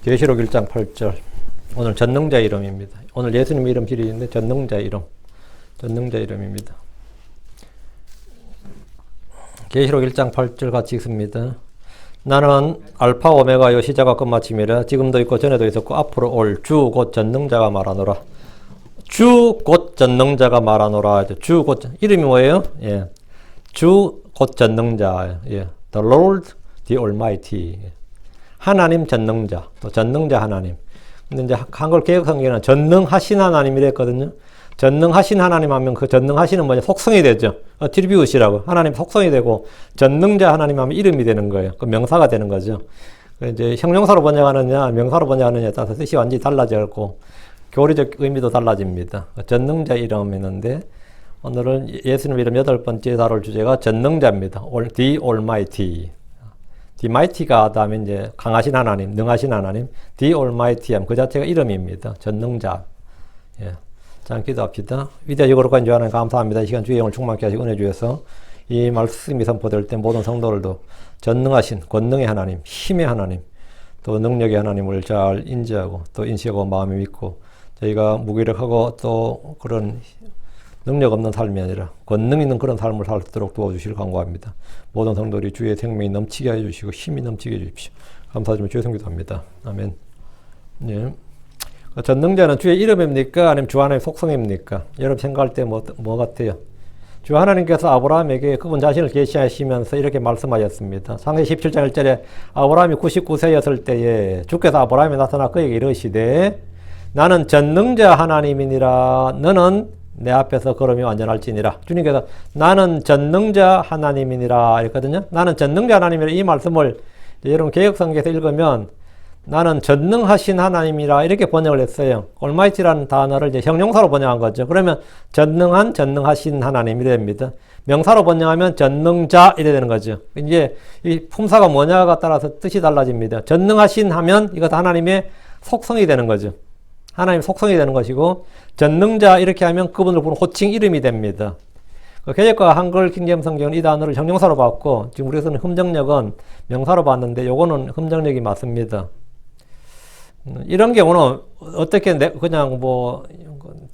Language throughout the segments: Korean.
계시록 1장 8절. 오늘 전능자 이름입니다. 오늘 예수님 이름 시리즈인데 전능자 이름입니다. 계시록 1장 8절 같이 읽습니다. 나는 알파 오메가요 시작과 끝마침이라. 지금도 있고 전에도 있었고 앞으로 올 주 곧 전능자가 말하노라. 주 곧 전능자가 말하노라. 주 곧 이름이 뭐예요? 예. 주 곧 전능자. 예. The Lord, the Almighty. 하나님 전능자, 또 전능자 하나님. 근데 이제 한글 개혁성경에는 전능하신 하나님이라 했거든요. 전능하신 하나님 하면 그 전능하신은 뭐냐? 속성이 되죠. 트리뷰트이라고. 하나님 속성이 되고, 전능자 하나님 하면 이름이 되는 거예요. 그 명사가 되는 거죠. 이제 형용사로 번역하느냐, 명사로 번역하느냐에 따라서 뜻이 완전히 달라졌고, 교리적 의미도 달라집니다. 전능자 이름 있는데, 오늘은 예수님 이름 8번째 다룰 주제가 전능자입니다. The Almighty. The Mighty가 다음에 이제 강하신 하나님, 능하신 하나님, The Almighty 하면 그 자체가 이름입니다. 전능자. 예. 자, 기도합시다. 위대하고 거룩한 주 하나님 감사합니다. 이 시간 주의 영을 충만케 하시고 은혜 주셔서 이 말씀이 선포될 때 모든 성도들도 전능하신 권능의 하나님, 힘의 하나님, 또 능력의 하나님을 잘 인지하고 또 인식하고 마음에 믿고 저희가 무기력하고 또 그런 능력 없는 삶이 아니라 권능 있는 그런 삶을 살도록 도와주시길 간구합니다. 모든 성도들이 주의 생명이 넘치게 해주시고 힘이 넘치게 해주십시오. 감사드리며 주의 성기도합니다. 아멘. 예. 전능자는 주의 이름입니까? 아니면 주 하나님의 속성입니까? 여러분 생각할 때 뭐 같아요? 주 하나님께서 아브라함에게 그분 자신을 계시하시면서 이렇게 말씀하셨습니다. 창세기 17장 1절에 아브라함이 99세였을 때에 주께서 아브라함에 나타나 그에게 이르시되 나는 전능자 하나님이니라. 너는 내 앞에서 걸으면 완전할지니라. 주님께서 나는 전능자 하나님이니라 했거든요. 나는 전능자 하나님이라 이 말씀을 여러분 개역성경에서 읽으면 나는 전능하신 하나님이라 이렇게 번역을 했어요. Almighty라는 단어를 이제 형용사로 번역한 거죠. 그러면 전능한, 전능하신 하나님이 됩니다. 명사로 번역하면 전능자 이래 되는 거죠. 이제 이 품사가 뭐냐가 따라서 뜻이 달라집니다. 전능하신 하면 이것 하나님의 속성이 되는 거죠. 하나님 속성이 되는 것이고 전능자 이렇게 하면 그분을 부르는 호칭 이름이 됩니다. 개역과 한글 킹제임 성경은 이 단어를 형용사로 봤고 지금 우리에서는 흠정력은 명사로 봤는데 요거는 흠정력이 맞습니다. 이런 경우는 어떻게 그냥 뭐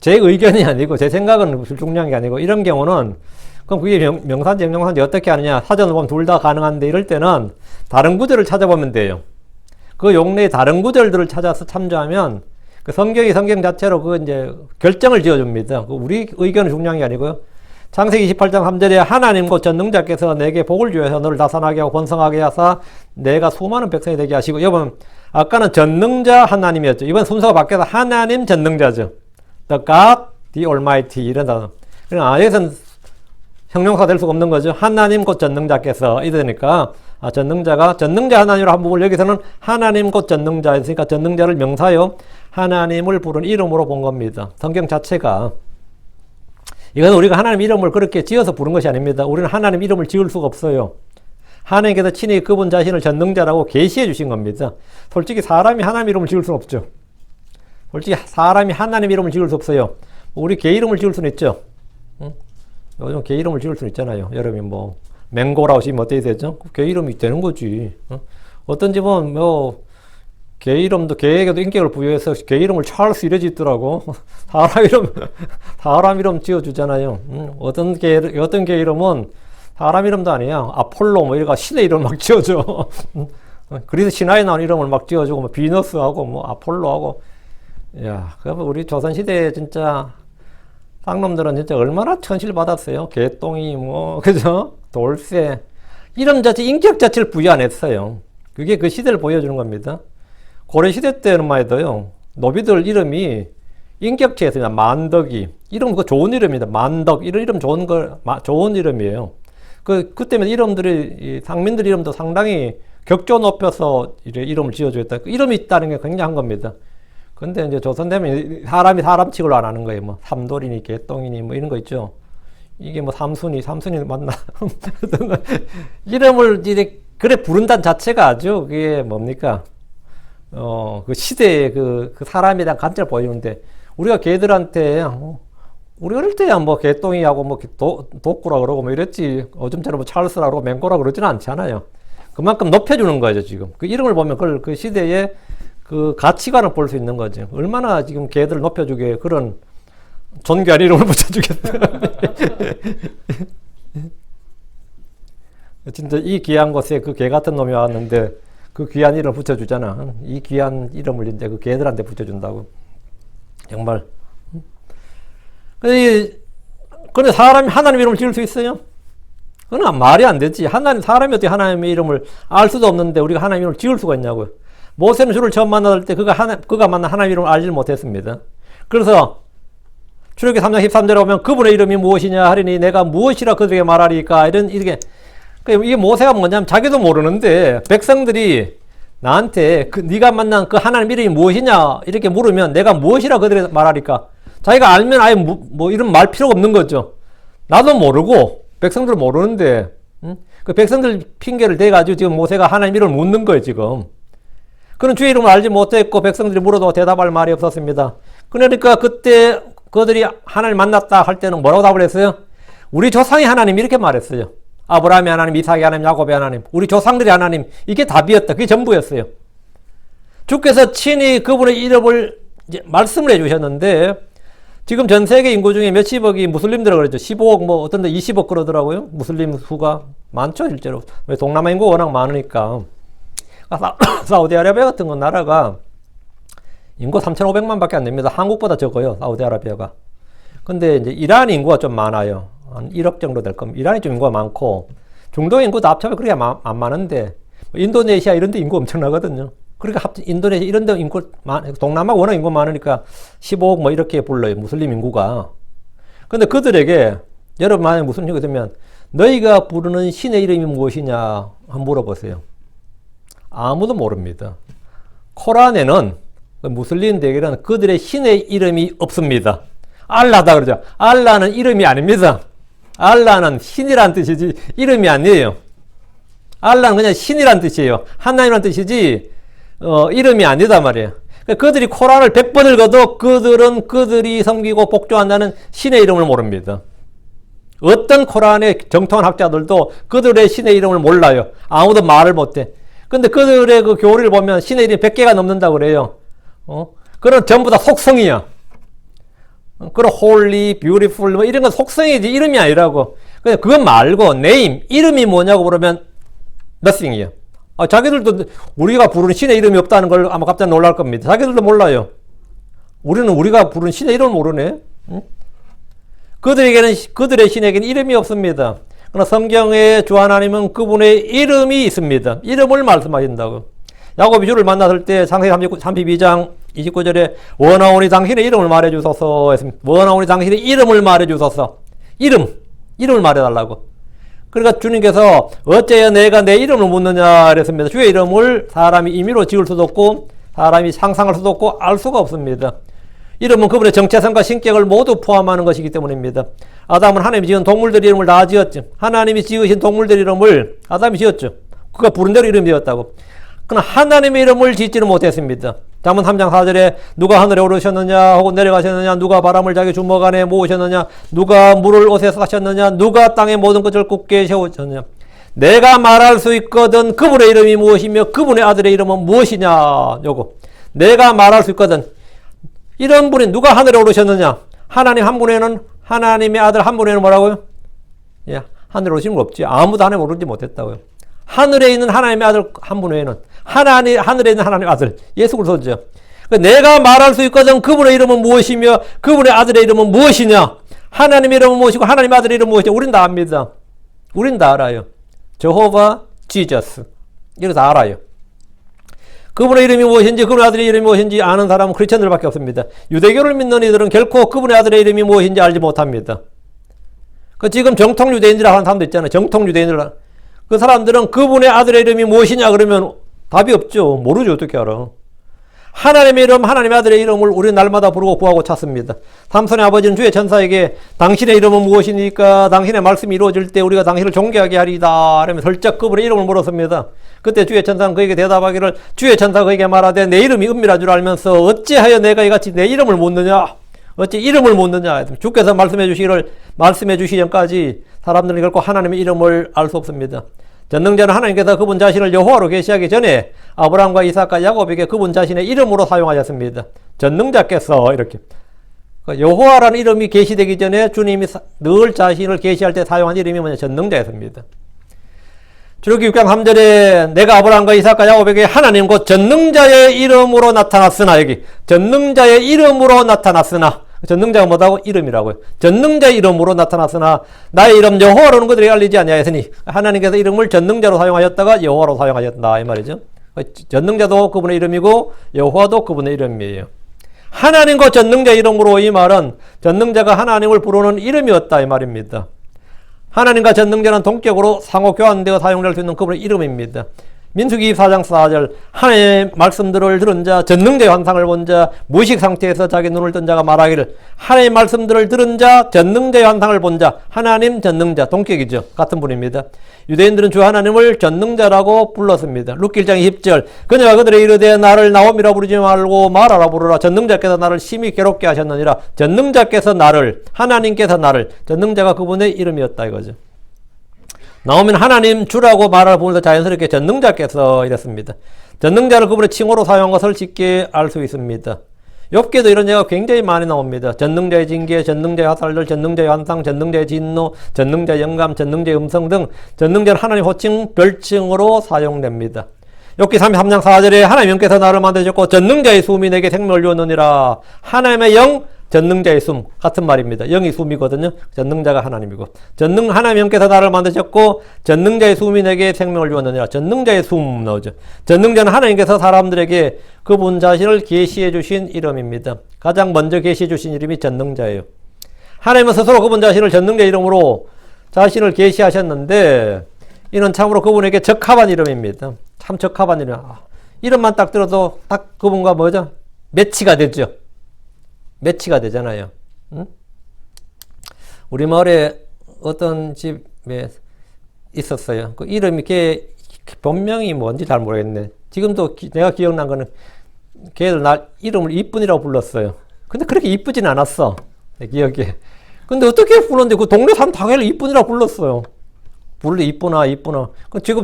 제 의견이 아니고 제 생각은 중요한 게 아니고 이런 경우는 그럼 그게 명사인지 형용사인지 어떻게 하느냐 사전을 보면 둘 다 가능한데 이럴 때는 다른 구절을 찾아보면 돼요. 그 용례의 다른 구절들을 찾아서 참조하면 그 성경 자체로 그 이제 결정을 지어줍니다. 우리 의견은 중요한 게 아니고요. 창세기 28장 3절에 하나님 곧 전능자께서 내게 복을 주셔서 너를 다산하게 하고 번성하게 하사 내가 수많은 백성이 되게 하시고 여러분 아까는 전능자 하나님이었죠. 이번 순서가 바뀌어서 하나님 전능자죠. The God, the Almighty 이런 단어. 그러니까 여기서는 형용사 될 수가 없는 거죠. 하나님 곧 전능자께서 이러니까 전능자가 전능자 하나님으로 한 부분을 여기서는 하나님 곧 전능자 했으니까 전능자를 명사요. 하나님을 부른 이름으로 본 겁니다. 성경 자체가. 이건 우리가 하나님 이름을 그렇게 지어서 부른 것이 아닙니다. 우리는 하나님 이름을 지을 수가 없어요. 하나님께서 친히 그분 자신을 전능자라고 계시해 주신 겁니다. 솔직히 사람이 하나님 이름을 지을 수는 없죠. 솔직히 사람이 하나님 이름을 지을 수 없어요. 우리 개 이름을 지을 수는 있죠. 응? 요즘 개 이름을 지을 수는 있잖아요. 여러분이 뭐 맹고라고 하시면 어떻게 되죠? 개 이름이 되는 거지. 응? 어떤 집은 뭐 개 이름도 개에게도 인격을 부여해서 개 이름을 찰스 이래 짓더라고. 사람 이름 지어주잖아요. 어떤 개 이름은 사람 이름도 아니야. 아폴로 뭐 이런 신의 이름 막 지어줘. 그래서 신화에 나온 이름을 막 지어주고 뭐 비너스하고 뭐 아폴로하고. 야, 그럼 우리 조선 시대에 진짜 쌍놈들은 진짜 얼마나 천시를 받았어요. 개똥이 뭐 그죠? 돌쇠 이름 자체 인격 자체를 부여 안 했어요. 그게 그 시대를 보여주는 겁니다. 고려 시대 때만 해도요. 노비들 이름이 인격체였습니다. 만덕이 이름 그 좋은 이름입니다. 만덕 이런 이름 좋은 이름이에요. 그 때문에 이름들이 상민들 이름도 상당히 격조 높여서 이름을 지어주겠다. 그 이름이 있다는 게 굉장한 겁니다. 근데 이제 조선 되면 사람이 사람 취급을 안 하는 거예요. 뭐 삼돌이니 개똥이니 뭐 이런 거 있죠. 이게 뭐 삼순이 맞나? 이름을 이제 그래 부른다는 자체가 아주 그게 뭡니까? 그 시대의 그 사람에 대한 관점을 보여주는데 우리가 개들한테 우리 어릴 때야 뭐 개똥이하고 뭐 독구라 그러고 뭐 이랬지 요즘처럼 뭐 찰스라 그러고 맹고라 그러지는 않잖아요. 그만큼 높여주는 거죠 지금. 그 이름을 보면 그 시대의 그 가치관을 볼 수 있는 거죠. 얼마나 지금 걔들을 높여주게 그런 존귀한 이름을 붙여주겠어요. 진짜 이 귀한 곳에 그 개 같은 놈이 왔는데 그 귀한 이름을 붙여주잖아. 이 귀한 이름을 이제 그 개들한테 붙여준다고. 정말. 근데 사람이 하나님 이름을 지을 수 있어요? 그건 말이 안 되지. 사람이 어떻게 하나님의 이름을 알 수도 없는데 우리가 하나님 이름을 지을 수가 있냐고요. 모세는 주를 처음 만날 때 그가 만난 하나님 이름을 알지 못했습니다. 그래서 출애굽기 3장 13절에 보면 그분의 이름이 무엇이냐 하리니 내가 무엇이라 그들에게 말하리까 이게 모세가 뭐냐면 자기도 모르는데 백성들이 나한테 네가 만난 그 하나님 이름이 무엇이냐 이렇게 물으면 내가 무엇이라 그들에게 말하리까. 자기가 알면 아예 뭐 이런 말 필요가 없는 거죠. 나도 모르고 백성들 모르는데 그 백성들 핑계를 대가지고 지금 모세가 하나님 이름을 묻는 거예요 지금. 그런 주의 이름을 알지 못했고 백성들이 물어도 대답할 말이 없었습니다. 그러니까 그때 그들이 하나님 만났다 할 때는 뭐라고 답을 했어요? 우리 조상이 하나님 이렇게 말했어요. 아브라함의 하나님, 이삭의 하나님, 야곱의 하나님, 우리 조상들의 하나님, 이게 답이었다. 그게 전부였어요. 주께서 친히 그분의 이름을 이제 말씀을 해주셨는데 지금 전 세계 인구 중에 몇십억이 무슬림들이라고 그러죠. 15억 뭐 어떤 데 20억 그러더라고요. 무슬림 수가 많죠 실제로. 왜 동남아 인구가 워낙 많으니까. 사우디아라비아 같은 건 나라가 인구 3,500만 밖에 안 됩니다. 한국보다 적어요. 사우디아라비아가. 근데 이제 이란 인구가 좀 많아요. 한 1억 정도 될 겁니다. 이란이 좀 인구가 많고 중동 인구도 합쳐서 그렇게 안 많은데 인도네시아 이런 데 인구 엄청나거든요. 그러니까 인도네시아 이런 데 인구 동남아 워낙 인구 많으니까 15억 뭐 이렇게 불러요. 무슬림 인구가. 근데 그들에게 여러분 만약에 무슨 얘기가 되면 너희가 부르는 신의 이름이 무엇이냐 한번 물어보세요. 아무도 모릅니다. 코란에는 무슬림들에게는 그들의 신의 이름이 없습니다. 알라다 그러죠. 알라는 이름이 아닙니다. 알라는 신이란 뜻이지 이름이 아니에요. 알라는 그냥 신이란 뜻이에요. 하나님이란 뜻이지 이름이 아니다 말이에요. 그들이 코란을 100번 읽어도 그들은 그들이 섬기고 복종한다는 신의 이름을 모릅니다. 어떤 코란의 정통한 학자들도 그들의 신의 이름을 몰라요. 아무도 말을 못해. 근데 그들의 그 교리를 보면 신의 이름이 100개가 넘는다고 그래요. 그런 전부 다 속성이야. 그런 holy, beautiful 뭐 이런 건 속성이지 이름이 아니라고. 그건 말고 name, 이름이 뭐냐고 물으면 nothing이에요. 자기들도 우리가 부르는 신의 이름이 없다는 걸 아마 깜짝 놀랄 겁니다. 자기들도 몰라요. 우리는 우리가 부르는 신의 이름을 모르네. 응? 그들의 신에게는 이름이 없습니다. 그러나 성경에 주 하나님은 그분의 이름이 있습니다. 이름을 말씀하신다고. 야곱이 주를 만났을 때 창세기 32장 29절에 원하오니 당신의 이름을 말해주소서 했습니다. 원하오니 당신의 이름을 말해주소서. 이름을 말해달라고. 그러니까 주님께서 어째야 내가 내 이름을 묻느냐 그랬습니다. 주의 이름을 사람이 임의로 지을 수도 없고 사람이 상상할 수도 없고 알 수가 없습니다. 이름은 그분의 정체성과 신격을 모두 포함하는 것이기 때문입니다. 아담은 하나님이 지은 동물들 이름을 다 지었죠. 하나님이 지으신 동물들 이름을 아담이 지었죠. 그가 부른 대로 이름이 되었다고. 그러나 하나님의 이름을 짓지는 못했습니다. 잠언 3장 4절에 누가 하늘에 오르셨느냐 혹은 내려가셨느냐 누가 바람을 자기 주먹 안에 모으셨느냐 누가 물을 옷에 싸셨느냐 누가 땅의 모든 것을 굳게 세우셨느냐 내가 말할 수 있거든 그분의 이름이 무엇이며 그분의 아들의 이름은 무엇이냐. 요거 내가 말할 수 있거든. 이런 분이 누가 하늘에 오르셨느냐. 하나님 한 분에는 하나님의 아들 한 분에는 뭐라고요? 예, 하늘에 오르신 거 없지. 아무도 하나님 오르지 못했다고요. 하늘에 있는 하나님의 아들 한 분 외에는 하늘에 있는 하나님의 아들 예수 그리스도죠. 내가 말할 수 있거든 그분의 이름은 무엇이며 그분의 아들의 이름은 무엇이냐. 하나님의 이름은 무엇이고 하나님의 아들의 이름은 무엇이냐. 우린 다 압니다. 우린 다 알아요. 저호바 지저스 이거 다 알아요. 그분의 이름이 무엇인지 그분의 아들의 이름이 무엇인지 아는 사람은 크리스천들밖에 없습니다. 유대교를 믿는 이들은 결코 그분의 아들의 이름이 무엇인지 알지 못합니다. 지금 정통 유대인이라고 하는 사람도 있잖아요. 정통 유대인들 그 사람들은 그분의 아들의 이름이 무엇이냐 그러면 답이 없죠. 모르죠. 어떻게 알아. 하나님의 이름, 하나님의 아들의 이름을 우리는 날마다 부르고 구하고 찾습니다. 삼손의 아버지는 주의 천사에게 당신의 이름은 무엇이니까 당신의 말씀이 이루어질 때 우리가 당신을 존귀하게 하리다 하면 슬쩍 그분의 이름을 물었습니다. 그때 주의 천사는 그에게 대답하기를 주의 천사가 그에게 말하되 내 이름이 은밀한 줄 알면서 어찌하여 내가 이같이 내 이름을 묻느냐. 어찌 이름을 묻느냐. 주께서 말씀해 주시기 전까지 사람들은 결코 하나님의 이름을 알 수 없습니다. 전능자는 하나님께서 그분 자신을 여호와로 계시하기 전에 아브라함과 이삭과 야곱에게 그분 자신의 이름으로 사용하셨습니다. 전능자께서 이렇게 여호와라는 이름이 계시되기 전에 주님이 늘 자신을 계시할 때 사용한 이름이 뭐냐? 전능자였습니다. 출애굽기 6장 3절에 내가 아브라함과 이삭과 야곱에게 하나님 곧 전능자의 이름으로 나타났으나, 여기 전능자의 이름으로 나타났으나, 전능자가 뭐다고? 이름이라고요. 전능자의 이름으로 나타났으나 나의 이름 여호와로는 그들에게 알리지 아니하였으니, 하나님께서 이름을 전능자로 사용하셨다가 여호와로 사용하셨다 이 말이죠. 전능자도 그분의 이름이고 여호와도 그분의 이름이에요. 하나님과 전능자의 이름으로, 이 말은 전능자가 하나님을 부르는 이름이었다 이 말입니다. 하나님과 전능자는 동격으로 상호 교환되어 사용될 수 있는 그분의 이름입니다. 민수기 24장 4절 하나님의 말씀들을 들은 자, 전능자의 환상을 본 자, 무의식 상태에서 자기 눈을 뜬 자가 말하기를 하나님의 말씀들을 들은 자, 전능자의 환상을 본 자, 하나님 전능자, 동격이죠. 같은 분입니다. 유대인들은 주 하나님을 전능자라고 불렀습니다. 룻기 1장 20절 그녀가 그들의 이르되 나를 나옴이라 부르지 말고 말하라 부르라. 전능자께서 나를 심히 괴롭게 하셨느니라. 전능자께서 나를, 하나님께서 나를, 전능자가 그분의 이름이었다 이거죠. 나오면 하나님 주라고 말할 부분도 자연스럽게 전능자께서 이랬습니다. 전능자를 그분의 칭호로 사용한 것을 쉽게 알 수 있습니다. 욥기에도 이런 예가 굉장히 많이 나옵니다. 전능자의 징계, 전능자의 화살들, 전능자의 환상, 전능자의 진노, 전능자의 영감, 전능자의 음성 등 전능자는 하나님 호칭, 별칭으로 사용됩니다. 욥기 33장 4절에 하나님께서 나를 만드셨고 전능자의 숨이 내게 생명을 주었느니라. 하나님의 영, 전능자의 숨 같은 말입니다. 영이 숨이거든요. 전능자가 하나님이고 하나님께서 나를 만드셨고 전능자의 숨이 내게 생명을 주었느니라. 전능자의 숨 나오죠. 전능자는 하나님께서 사람들에게 그분 자신을 계시해 주신 이름입니다. 가장 먼저 계시해 주신 이름이 전능자예요. 하나님은 스스로 그분 자신을 전능자 이름으로 자신을 계시하셨는데 이는 참으로 그분에게 적합한 이름입니다. 참 적합한 이름. 이름만 딱 들어도 딱 그분과 뭐죠? 매치가 되죠. 매치가 되잖아요. 응? 우리 마을에 어떤 집에 있었어요. 그 이름이 걔 본명이 뭔지 잘 모르겠네. 지금도 내가 기억난 거는 걔들 날 이름을 이쁜이라고 불렀어요. 근데 그렇게 이쁘진 않았어. 내 기억에. 근데 어떻게 부르는데 그 동네 사람 다 걔를 이쁜이라고 불렀어요. 불러 이쁘나.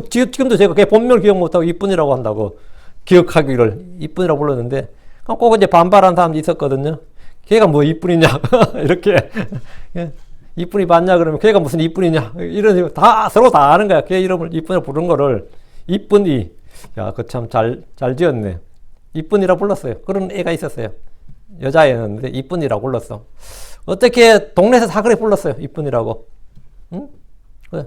지금도 제가 걔 본명을 기억 못하고 이쁜이라고 한다고 기억하기를 이쁜이라고 불렀는데 꼭 이제 반발한 사람도 있었거든요. 걔가 뭐 이쁜이냐 이렇게 이쁜이 맞냐 그러면 걔가 무슨 이쁜이냐 이런 식으로 다 서로 다 아는 거야. 걔 이름을 이쁜이라고 부른 거를 이쁜이. 야, 그 참 잘 지었네. 이쁜이라고 불렀어요. 그런 애가 있었어요. 여자애였는데 이쁜이라고 불렀어. 어떻게 동네에서 다 그래 불렀어요. 이쁜이라고. 응? 그래.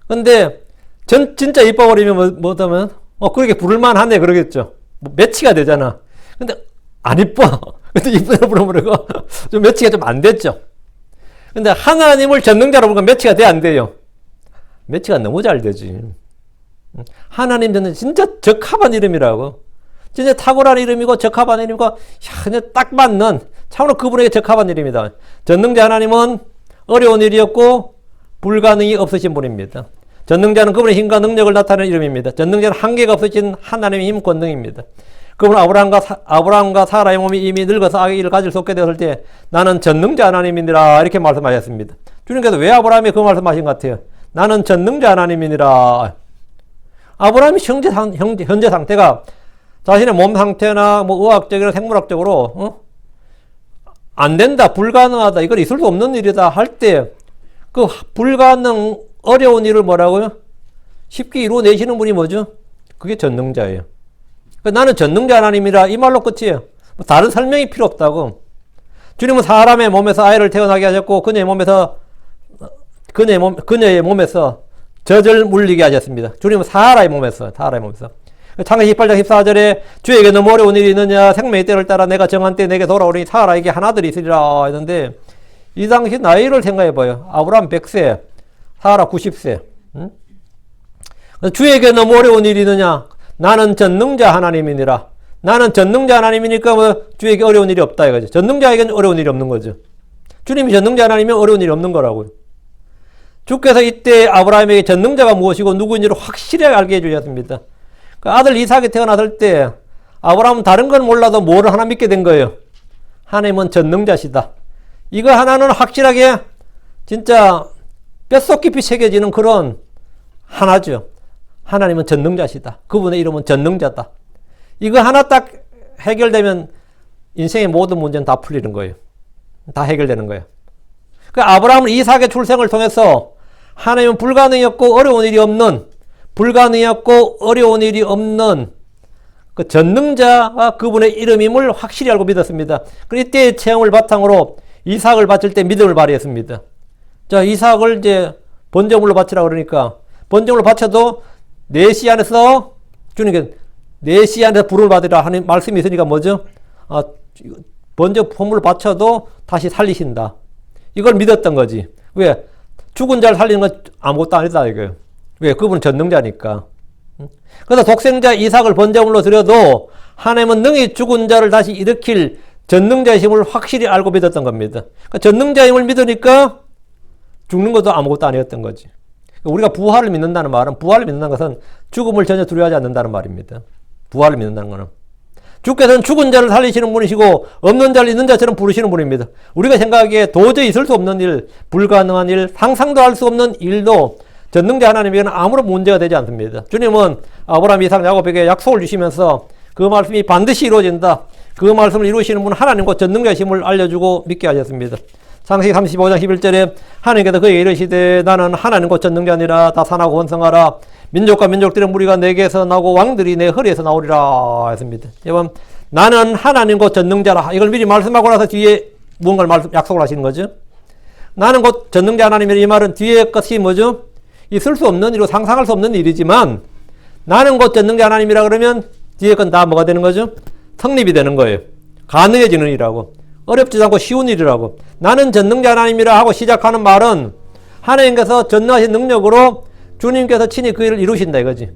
근데 진짜 이뻐버리면 뭐냐면 그렇게 부를만 하네 그러겠죠. 뭐 매치가 되잖아. 근데 안 이뻐. 근데 이쁘다고 부르면 좀 매치가 좀 안 됐죠. 근데 하나님을 전능자로 부르면 매치가 돼, 안 돼요? 매치가 너무 잘 되지. 하나님 전능 진짜 적합한 이름이라고. 진짜 탁월한 이름이고 적합한 이름이고 그냥 딱 맞는 참으로 그분에게 적합한 이름이다. 전능자 하나님은 어려운 일이었고 불가능이 없으신 분입니다. 전능자는 그분의 힘과 능력을 나타내는 이름입니다. 전능자는 한계가 없으신 하나님의 힘, 권능입니다. 그분 아브라함과 사라의 몸이 이미 늙어서 아기를 가질 수 없게 되었을 때 나는 전능자 하나님이니라 이렇게 말씀하셨습니다. 주님께서 왜 아브라함이 그 말씀하신 것 같아요? 나는 전능자 하나님이니라. 아브라함이 현재 상태가 자신의 몸 상태나 뭐 의학적이나 생물학적으로 안 된다, 불가능하다, 이건 있을 수 없는 일이다 할 때 그 불가능, 어려운 일을 뭐라고요? 쉽게 이루어내시는 분이 뭐죠? 그게 전능자예요. 나는 전능자 하나님이라 이 말로 끝이에요. 다른 설명이 필요 없다고. 주님은 사람의 몸에서 아이를 태어나게 하셨고 그녀의 몸에서 젖을 물리게 하셨습니다. 주님은 사라의 몸에서. 창세기 18장 14절에 주에게 너무 어려운 일이 있느냐 생명의 때를 따라 내가 정한 때 내게 돌아오니 사라에게 하나들이 있으리라 했는데 이 당시 나이를 생각해 봐요. 아브라함 100세, 사라 90세. 응? 주에게 너무 어려운 일이 있느냐? 나는 전능자 하나님이니라. 나는 전능자 하나님이니까 뭐 주에게 어려운 일이 없다 이거죠. 전능자에게는 어려운 일이 없는 거죠. 주님이 전능자 하나님이면 어려운 일이 없는 거라고요. 주께서 이때 아브라함에게 전능자가 무엇이고 누구인지를 확실하게 알게 해주셨습니다. 그 아들 이삭이 태어났을 때 아브라함은 다른 건 몰라도 뭐를 하나 믿게 된 거예요. 하나님은 전능자시다. 이거 하나는 확실하게 진짜 뼛속 깊이 새겨지는 그런 하나죠. 하나님은 전능자시다. 그분의 이름은 전능자다. 이거 하나 딱 해결되면 인생의 모든 문제는 다 풀리는 거예요. 다 해결되는 거예요. 그 아브라함은 이삭의 출생을 통해서 하나님은 불가능이었고 어려운 일이 없는, 불가능이었고 어려운 일이 없는 그 전능자가 그분의 이름임을 확실히 알고 믿었습니다. 그리고 이때의 체험을 바탕으로 이삭을 바칠 때 믿음을 발휘했습니다. 자, 이삭을 이제 번제물로 바치라 그러니까 번제물로 바쳐도 4시 안에서 주님께 4시 안에서 부름을 받으라 하는 말씀이 있으니까 뭐죠? 번제물로 바쳐도 다시 살리신다. 이걸 믿었던 거지. 왜? 죽은 자를 살리는 건 아무것도 아니다 이거예요. 왜? 그분은 전능자니까. 그래서 독생자 이삭을 번제물로 드려도 하나님은 능히 죽은 자를 다시 일으킬 전능자이심을 확실히 알고 믿었던 겁니다. 그러니까 전능자임을 믿으니까 죽는 것도 아무것도 아니었던 거지. 우리가 부활을 믿는다는 말은, 부활을 믿는다는 것은 죽음을 전혀 두려워하지 않는다는 말입니다. 부활을 믿는다는 것은. 주께서는 죽은 자를 살리시는 분이시고 없는 자를 있는 자처럼 부르시는 분입니다. 우리가 생각하기에 도저히 있을 수 없는 일, 불가능한 일, 상상도 할 수 없는 일도 전능자 하나님에게는 아무런 문제가 되지 않습니다. 주님은 아브라함, 이삭, 야곱에게 약속을 주시면서 그 말씀이 반드시 이루어진다. 그 말씀을 이루시는 분은 하나님과 전능자심을 알려주고 믿게 하셨습니다. 창세기 35장 11절에 하나님께서 그에게 이르시되 나는 하나님과 전능자니라. 다 산하고 번성하라. 민족과 민족들의 무리가 내게서 나고 왕들이 내 허리에서 나오리라 했습니다. 여러분, 나는 하나님과 전능자라. 이걸 미리 말씀하고 나서 뒤에 무언가를 약속을 하시는 거죠. 나는 곧 전능자 하나님이라. 이 말은 뒤에 것이 뭐죠? 있을 수 없는 일이고 상상할 수 없는 일이지만 나는 곧 전능자 하나님이라 그러면 뒤에 건 다 뭐가 되는 거죠? 성립이 되는 거예요. 가능해지는 일이라고. 어렵지도 않고 쉬운 일이라고. 나는 전능자 하나님이라 하고 시작하는 말은 하나님께서 전능하신 능력으로 주님께서 친히 그 일을 이루신다 이거지.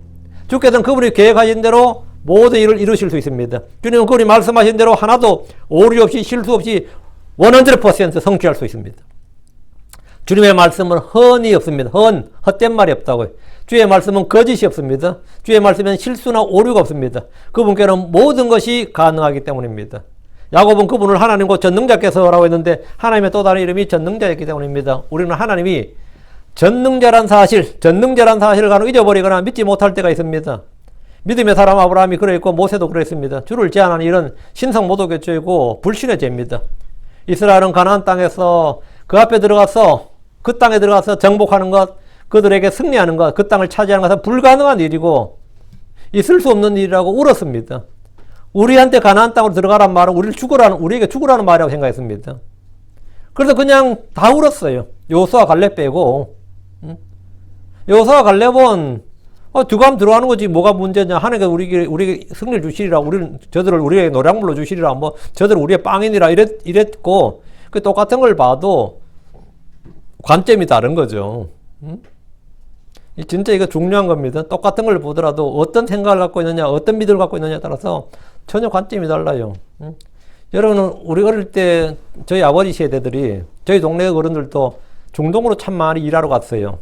주께서는 그분이 계획하신 대로 모든 일을 이루실 수 있습니다. 주님은 그분이 말씀하신 대로 하나도 오류 없이 실수 없이 100% 성취할 수 있습니다. 주님의 말씀은 헌이 없습니다. 헛된 말이 없다고요. 주의 말씀은 거짓이 없습니다. 주의 말씀은 실수나 오류가 없습니다. 그분께는 모든 것이 가능하기 때문입니다. 야곱은 그분을 하나님과 전능자께서라고 했는데 하나님의 또 다른 이름이 전능자였기 때문입니다. 우리는 하나님이 전능자란 사실을 간혹 잊어버리거나 믿지 못할 때가 있습니다. 믿음의 사람 아브라함이 그랬고 모세도 그랬습니다. 주를 제한하는 일은 신성모독의 죄고 불신의 죄입니다. 이스라엘은 가나안 땅에서 그 앞에 들어가서 그 땅에 들어가서 정복하는 것, 그들에게 승리하는 것, 그 땅을 차지하는 것은 불가능한 일이고 있을 수 없는 일이라고 울었습니다. 우리한테 가나안 땅으로 들어가란 말은 우리에게 죽으라는 말이라고 생각했습니다. 그래서 그냥 다 울었어요. 여호수아 갈렙 빼고. 여호수아 갈렙은 들어가면 들어가는 거지 뭐가 문제냐. 하나님께서 우리에게 승리를 주시리라. 저들을 우리에게 노량물로 주시리라. 저들 우리의 빵이니라 이랬고 그 똑같은 걸 봐도 관점이 다른 거죠. 진짜 이거 중요한 겁니다. 똑같은 걸 보더라도 어떤 생각을 갖고 있느냐, 어떤 믿음을 갖고 있느냐에 따라서 전혀 관점이 달라요. 여러분은 우리 어릴 때 저희 아버지 세대들이 저희 동네 어른들도 중동으로 참 많이 일하러 갔어요.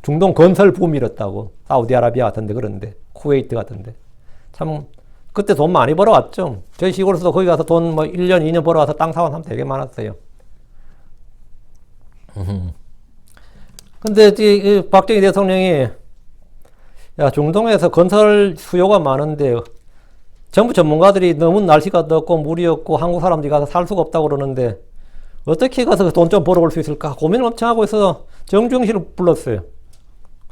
중동 건설 붐이 일었다고. 사우디아라비아 같은데 그런데 쿠웨이트 같은데 참 그때 돈 많이 벌어왔죠. 저희 시골에서도 거기 가서 돈 1년 2년 벌어와서 땅 사온 사람 되게 많았어요. 근데 박정희 대통령이 야 중동에서 건설 수요가 많은데 정부 전문가들이 너무 날씨가 덥고 물이 없고 한국 사람들이 가서 살 수가 없다고 그러는데 어떻게 가서 돈 좀 벌어올 수 있을까 고민을 엄청 하고 있어서 정주영 씨를 불렀어요.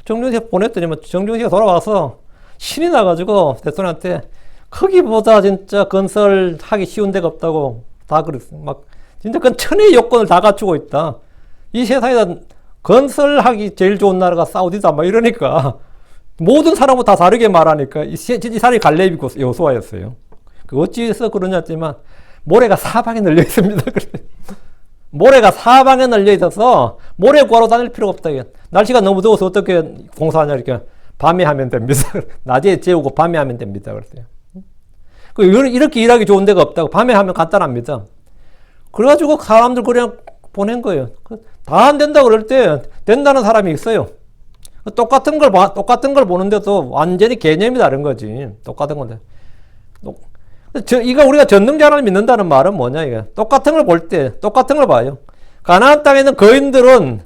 정주영 씨가 보냈더니 정주영 씨가 돌아와서 신이 나가지고 대통령한테 거기보다 진짜 건설하기 쉬운 데가 없다고 다 그랬어요. 막 진짜 그건 천의 요건을 다 갖추고 있다. 이 세상에서 건설하기 제일 좋은 나라가 사우디다 막 이러니까 모든 사람은 다 다르게 말하니까 이 사람이 갈렙이고 여호수아였어요. 어찌해서 그러냐 했지만 모래가 사방에 널려 있습니다. 모래가 사방에 널려 있어서 모래 구하러 다닐 필요가 없다. 날씨가 너무 더워서 어떻게 공사하냐 이렇게 밤에 하면 됩니다. 낮에 재우고 밤에 하면 됩니다. 그랬어요. 이렇게 일하기 좋은 데가 없다고. 밤에 하면 간단합니다. 그래가지고 사람들 그냥 보낸 거예요. 다 안 된다 그럴 때 된다는 사람이 있어요. 똑같은 걸 보는데도 완전히 개념이 다른 거지. 똑같은 건데. 이거 우리가 전능자 하나님 믿는다는 말은 뭐냐, 이게. 똑같은 걸 볼 때, 똑같은 걸 봐요. 가나안 땅에 있는 거인들은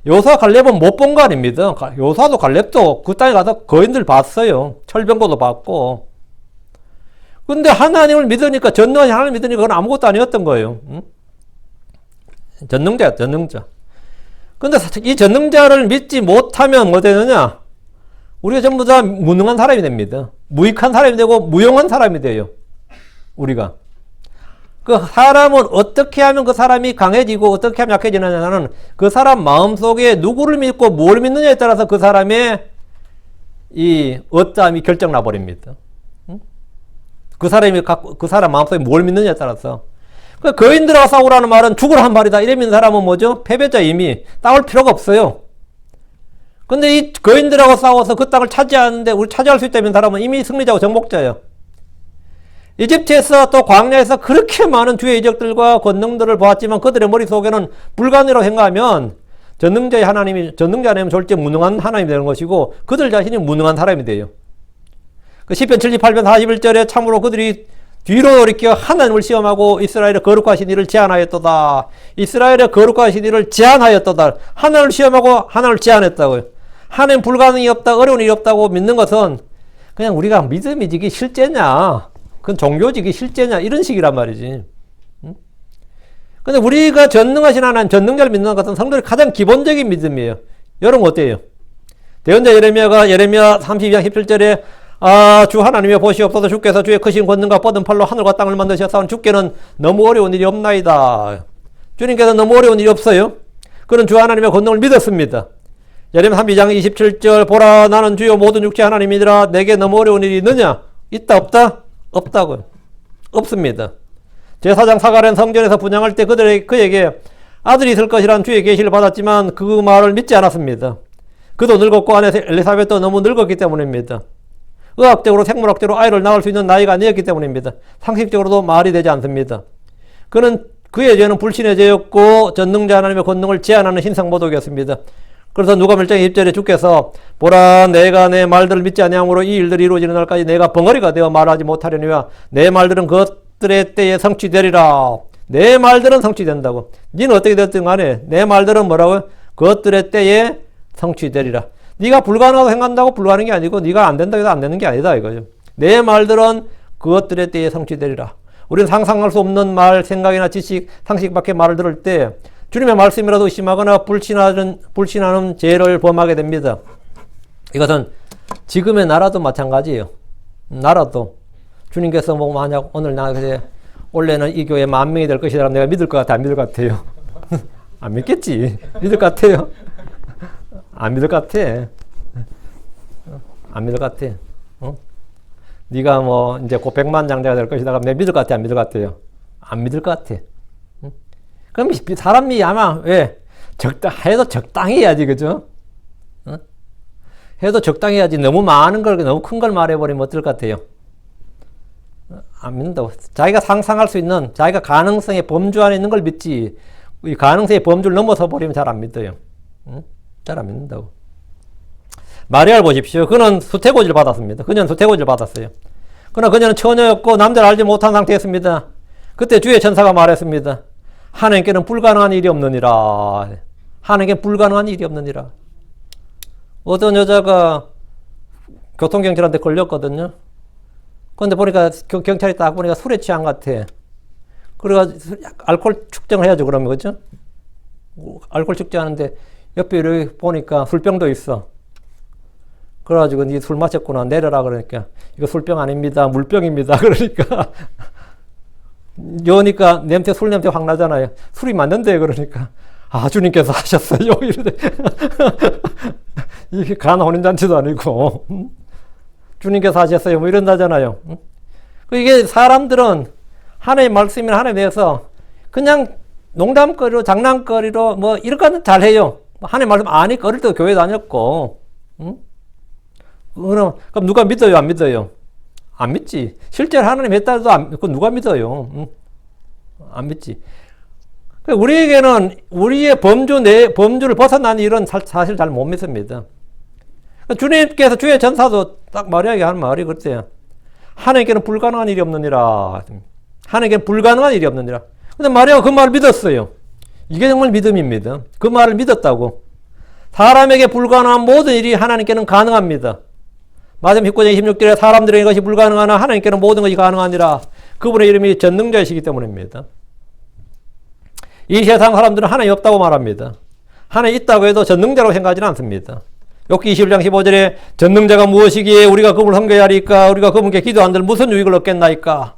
요사 갈렙은 못 본 거 아닙니다. 요사도 갈렙도 그 땅에 가서 거인들 봤어요. 철병고도 봤고. 근데 하나님을 믿으니까, 전능하신 하나님을 믿으니까 그건 아무것도 아니었던 거예요. 응? 전능자야, 전능자. 근데 이 전능자를 믿지 못하면 뭐 되느냐? 우리가 전부 다 무능한 사람이 됩니다. 무익한 사람이 되고 무용한 사람이 돼요. 우리가. 그 사람은 어떻게 하면 그 사람이 강해지고 어떻게 하면 약해지느냐는 그 사람 마음속에 누구를 믿고 뭘 믿느냐에 따라서 그 사람의 이 어떠함이 결정 나버립니다. 그 사람 마음속에 뭘 믿느냐에 따라서. 그 거인들하고 싸우라는 말은 죽으라 한 말이다. 이래 믿는 사람은 뭐죠? 패배자 이미 싸울 필요가 없어요. 근데 이 거인들하고 싸워서 그 땅을 차지하는데 우리 차지할 수 있다는 사람은 이미 승리자고 정복자예요. 이집트에서 또 광야에서 그렇게 많은 주의 이적들과 권능들을 보았지만 그들의 머릿속에는 불가능이라고 생각하면 전능자 하나님은 절대 무능한 하나님이 되는 것이고 그들 자신이 무능한 사람이 돼요. 그 시편 78편 41절에 참으로 그들이 뒤로 돌이켜 하나님을 시험하고 이스라엘의 거룩하신 이를 제한하였도다. 이스라엘의 거룩하신 이를 제한하였도다. 하나님을 시험하고 하나님을 제한했다고요. 하나님 불가능이 없다, 어려운 일이 없다고 믿는 것은 그냥 우리가 믿음이지기 실제냐, 그건 종교지기 실제냐 이런 식이란 말이지. 근데 우리가 전능하신 하나님, 전능자를 믿는 것은 성도의 가장 기본적인 믿음이에요. 여러분 어때요? 대언자 예레미야 32장 17절에 주 하나님의 보시옵소서 주께서 주의 크신 권능과 뻗은 팔로 하늘과 땅을 만드셨사오니 주께는 너무 어려운 일이 없나이다. 주님께서 너무 어려운 일이 없어요. 그는 주 하나님의 권능을 믿었습니다. 예레미야 32장 27절 보라 나는 주여 모든 육체 하나님이니라 내게 너무 어려운 일이 있느냐? 있다 없다? 없다고요. 없습니다. 제사장 사가랴는 성전에서 분향할 때 그에게 아들이 있을 것이라는 주의 계시를 받았지만 그 말을 믿지 않았습니다. 그도 늙었고 아내 엘리사벳도 너무 늙었기 때문입니다. 의학적으로 생물학적으로 아이를 낳을 수 있는 나이가 아니었기 때문입니다. 상식적으로도 말이 되지 않습니다. 그의 죄는 불신의 죄였고 전능자 하나님의 권능을 제한하는 신성모독이었습니다. 그래서 누가복음 1장 20절에 주께서 보라 내가 내 말들을 믿지 아니함으로 이 일들이 이루어지는 날까지 내가 벙어리가 되어 말하지 못하려니와 내 말들은 그것들의 때에 성취되리라. 내 말들은 성취된다고. 니는 어떻게 됐든 간에 내 말들은 뭐라고요? 그것들의 때에 성취되리라. 네가 불가능하다고 생각한다고 불가능한 게 아니고 네가 안 된다고 해서 안 되는 게 아니다 이거죠. 내 말들은 그것들의 때에 성취되리라. 우리는 상상할 수 없는 말, 생각이나 지식, 상식 밖의 말을 들을 때 주님의 말씀이라도 의심하거나 불신하는 죄를 범하게 됩니다. 이것은 지금의 나라도 마찬가지예요. 나라도 주님께서 뭐 만약 오늘 원래는 이 교회 10,000명이 될 것이다. 내가 믿을 것 같아? 안 믿을 것 같아요? 안 믿겠지. 믿을 것 같아요? 안 믿을 것 같아. 안 믿을 것 같아. 네가 뭐 이제 곧 100만 장자가 될 것이다. 그럼 내가 믿을 것 같아? 안 믿을 것 같아요? 안 믿을 것 같아. 그럼 사람이 아마 왜 해도 적당히 해야지, 그죠? 해도 적당히 해야지. 너무 많은 걸, 너무 큰 걸 말해버리면 어떨 것 같아요? 안 믿는다고. 자기가 상상할 수 있는, 자기가 가능성의 범주 안에 있는 걸 믿지. 이 가능성의 범주를 넘어서 버리면 잘 안 믿어요. 잘 안 믿는다고. 마리아를 보십시오. 그는 수태고지를 받았습니다. 그녀는 수태고지를 받았어요. 그러나 그녀는 처녀였고 남자를 알지 못한 상태였습니다. 그때 주의 천사가 말했습니다. 하나님께는 불가능한 일이 없느니라. 하나님께 불가능한 일이 없느니라. 어떤 여자가 교통경찰한테 걸렸거든요. 그런데 보니까 경찰이 딱 보니까 술에 취한 것 같아. 그래가지고 알코올 측정을 해야죠, 그러면, 그죠? 알코올 측정하는데 옆에 이렇게 보니까 술병도 있어. 그래가지고 니 술 마셨구나, 내려라. 그러니까 이거 술병 아닙니다, 물병입니다. 그러니까 여니까 술 냄새 확 나잖아요. 술이 맞는데 그러니까 주님께서 하셨어요. 이러대. 이게 간 혼인잔치도 아니고 주님께서 하셨어요. 뭐 이런다잖아요. 이게 사람들은 하나님의 말씀이나 하나님에 대해서 그냥 농담거리로 장난거리로 뭐 이런 거는 잘해요. 하나님 말씀 아니까 어릴 때 교회 다녔고. 그럼 누가 믿어요? 안 믿어요? 안 믿지. 실제로 하나님 했다도 그건 누가 믿어요? 안 믿지. 우리에게는 우리의 범주를 벗어난 일은 사실 잘 못 믿습니다. 주님께서 주의 전사도 딱 마리아에게 하는 말이 그랬어요. 하나님께는 불가능한 일이 없느니라. 하나님께는 불가능한 일이 없느니라. 근데 마리아가 그 말을 믿었어요. 이게 정말 믿음입니다. 그 말을 믿었다고. 사람에게 불가능한 모든 일이 하나님께는 가능합니다. 마태복음 19장 26절에 사람들에게 이것이 불가능하나 하나님께는 모든 것이 가능하니라. 그분의 이름이 전능자이시기 때문입니다. 이 세상 사람들은 하나님 없다고 말합니다. 하나님 있다고 해도 전능자라고 생각하지는 않습니다. 욥기 21장 15절에 전능자가 무엇이기에 우리가 그분을 섬겨야 하리까? 우리가 그분께 기도 한들 무슨 유익을 얻겠나이까?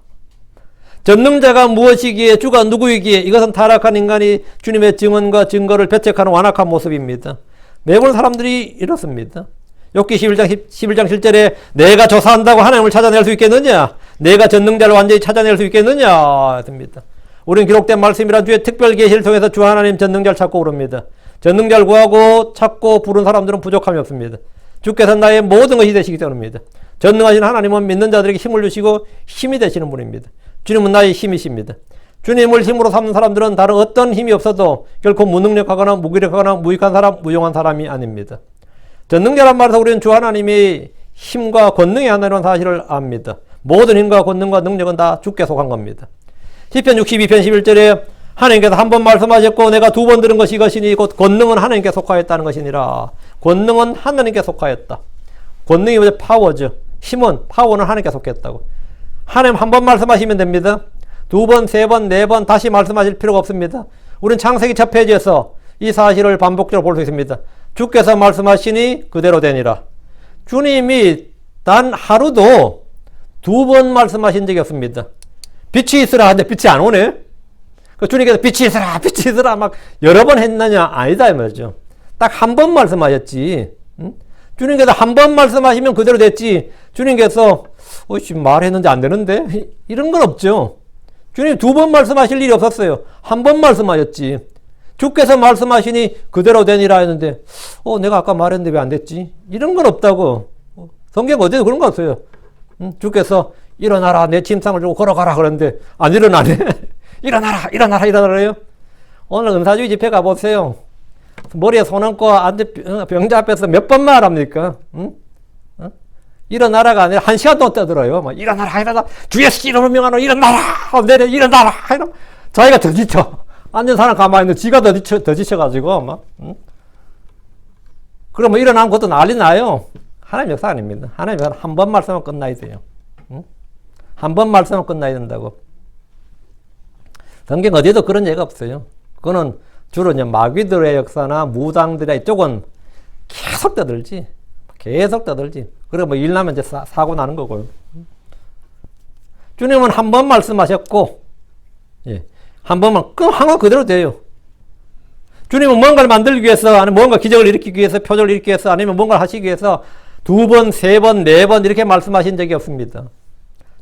전능자가 무엇이기에 주가 누구이기에 이것은 타락한 인간이 주님의 증언과 증거를 배척하는 완악한 모습입니다. 매번 사람들이 이렇습니다. 욥기 11장 7절에 내가 조사한다고 하나님을 찾아낼 수 있겠느냐? 내가 전능자를 완전히 찾아낼 수 있겠느냐? 했습니다. 우리는 기록된 말씀이란 주의 특별 계시를 통해서 주 하나님 전능자를 찾고 부릅니다. 전능자를 구하고 찾고 부른 사람들은 부족함이 없습니다. 주께서 나의 모든 것이 되시기 때문입니다. 전능하신 하나님은 믿는 자들에게 힘을 주시고 힘이 되시는 분입니다. 주님은 나의 힘이십니다. 주님을 힘으로 삼는 사람들은 다른 어떤 힘이 없어도 결코 무능력하거나 무기력하거나 무익한 사람, 무용한 사람이 아닙니다. 전능자란 말에서 우리는 주 하나님이 힘과 권능이 하나라는 사실을 압니다. 모든 힘과 권능과 능력은 다 주께 속한 겁니다. 시편 62편 11절에 하나님께서 한 번 말씀하셨고 내가 두 번 들은 것이 이것이니 곧 권능은 하나님께 속하였다는 것이니라. 권능은 하나님께 속하였다. 권능이 뭐죠? 파워죠. 힘은, 파워는 하나님께 속했다고. 하나님 한 번 말씀하시면 됩니다. 두 번, 세 번, 네 번 다시 말씀하실 필요가 없습니다. 우리는 창세기 첫 페이지에서 이 사실을 반복적으로 볼 수 있습니다. 주께서 말씀하시니 그대로 되니라. 주님이 단 하루도 두 번 말씀하신 적이 없습니다. 빛이 있으라 하는데 빛이 안 오네. 그 주님께서 빛이 있으라, 빛이 있으라 막 여러 번 했느냐? 아니다 이 말이죠. 딱 한 번 말씀하셨지. 응? 주님께서 한 번 말씀하시면 그대로 됐지. 주님께서 말했는데 안 되는데 이런 건 없죠. 주님 두 번 말씀하실 일이 없었어요. 한 번 말씀하셨지. 주께서 말씀하시니 그대로 되니라 했는데 내가 아까 말했는데 왜 안 됐지? 이런 건 없다고. 성경 어디에도 그런 거 없어요. 주께서 일어나라 내 침상을 주고 걸어가라 그러는데 안 일어나네. 일어나라 일어나라 일어나라요. 오늘 은사주의 집회 가보세요. 머리에 손 얹고 병자 앞에서 몇 번 말합니까? 응? 일어나라가 아니라 1시간 동안 떠들어요. 막 일어나라 일어나라 주의 이름을 명하노 일어나라 내려 일어나라 이러면 자기가 더 지쳐. 앉은 사람 가만히 있는데 지가 더 지쳐가지고 막 그러면 일어나는 것도 난리 나요. 하나님 역사 아닙니다. 하나님 역사는 한 번 말씀하면 끝나야 돼요. 한 번 말씀하면 끝나야 된다고. 성경 어디에도 그런 얘기가 없어요. 그거는 주로 이제 마귀들의 역사나 무당들의 이쪽은 계속 떠들지. 그리고 뭐 일 나면 이제 사고 나는 거고요. 주님은 한 번 말씀하셨고, 예. 한 번만, 항상 그대로 돼요. 주님은 뭔가를 만들기 위해서, 아니면 뭔가 기적을 일으키기 위해서, 표적을 일으키기 위해서, 아니면 뭔가를 하시기 위해서 두 번, 세 번, 네 번 이렇게 말씀하신 적이 없습니다.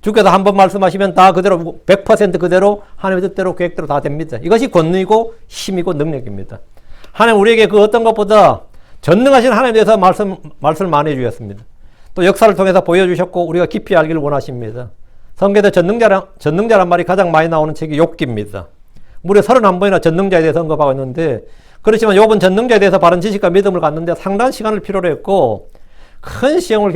주께서 한 번 말씀하시면 다 그대로 100% 그대로 하나님의 뜻대로 계획대로 다 됩니다. 이것이 권능이고 힘이고 능력입니다. 하나님 우리에게 그 어떤 것보다 전능하신 하나님에 대해서 말씀을 많이 해주셨습니다. 또 역사를 통해서 보여주셨고 우리가 깊이 알기를 원하십니다. 성경에서 전능자란 말이 가장 많이 나오는 책이 욥기입니다. 무려 31번이나 전능자에 대해서 언급하고 있는데 그렇지만 욥은 전능자에 대해서 바른 지식과 믿음을 갖는데 상당한 시간을 필요로 했고 큰 시험을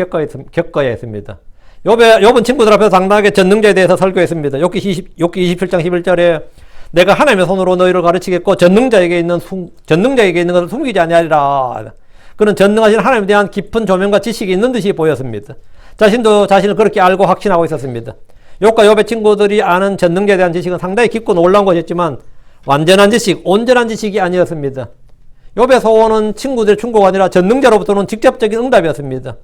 겪어야 했습니다. 욥은 친구들 앞에서 당당하게 전능자에 대해서 설교했습니다. 욥기 27장 11절에 내가 하나님의 손으로 너희를 가르치겠고 전능자에게 있는 것을 숨기지 아니하리라. 그는 전능하신 하나님에 대한 깊은 조명과 지식이 있는 듯이 보였습니다. 자신도 자신을 그렇게 알고 확신하고 있었습니다. 욥과 욥의 친구들이 아는 전능자에 대한 지식은 상당히 깊고 놀라운 것이었지만 완전한 지식, 온전한 지식이 아니었습니다. 욥의 소원은 친구들의 충고가 아니라 전능자로부터는 직접적인 응답이었습니다.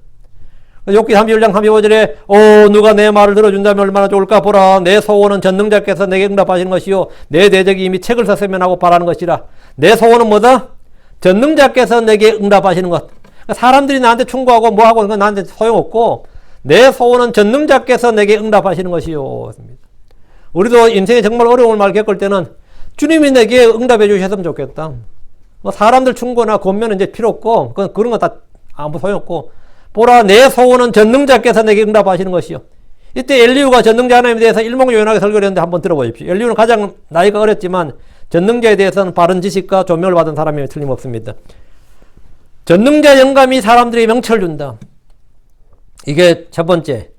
욥기 31장 35절에 누가 내 말을 들어준다면 얼마나 좋을까 보라. 내 소원은 전능자께서 내게 응답하시는 것이요 내 대적이 이미 책을 썼으면 하고 바라는 것이라. 내 소원은 뭐다? 전능자께서 내게 응답하시는 것. 사람들이 나한테 충고하고 뭐하고 그건 나한테 소용없고 내 소원은 전능자께서 내게 응답하시는 것이요. 우리도 인생에 정말 어려움을 많이 겪을 때는 주님이 내게 응답해 주셨으면 좋겠다. 사람들 충고나 권면은 이제 필요 없고 그런 거 다 아무 소용없고 보라 내 소원은 전능자께서 내게 응답하시는 것이요. 이때 엘리후가 전능자 하나님에 대해서 일목요연하게 설교를 했는데 한번 들어보십시오. 엘리후는 가장 나이가 어렸지만 전능자에 대해서는 바른 지식과 조명을 받은 사람이 틀림없습니다. 전능자 영감이 사람들에게 명철을 준다. 이게 첫 번째.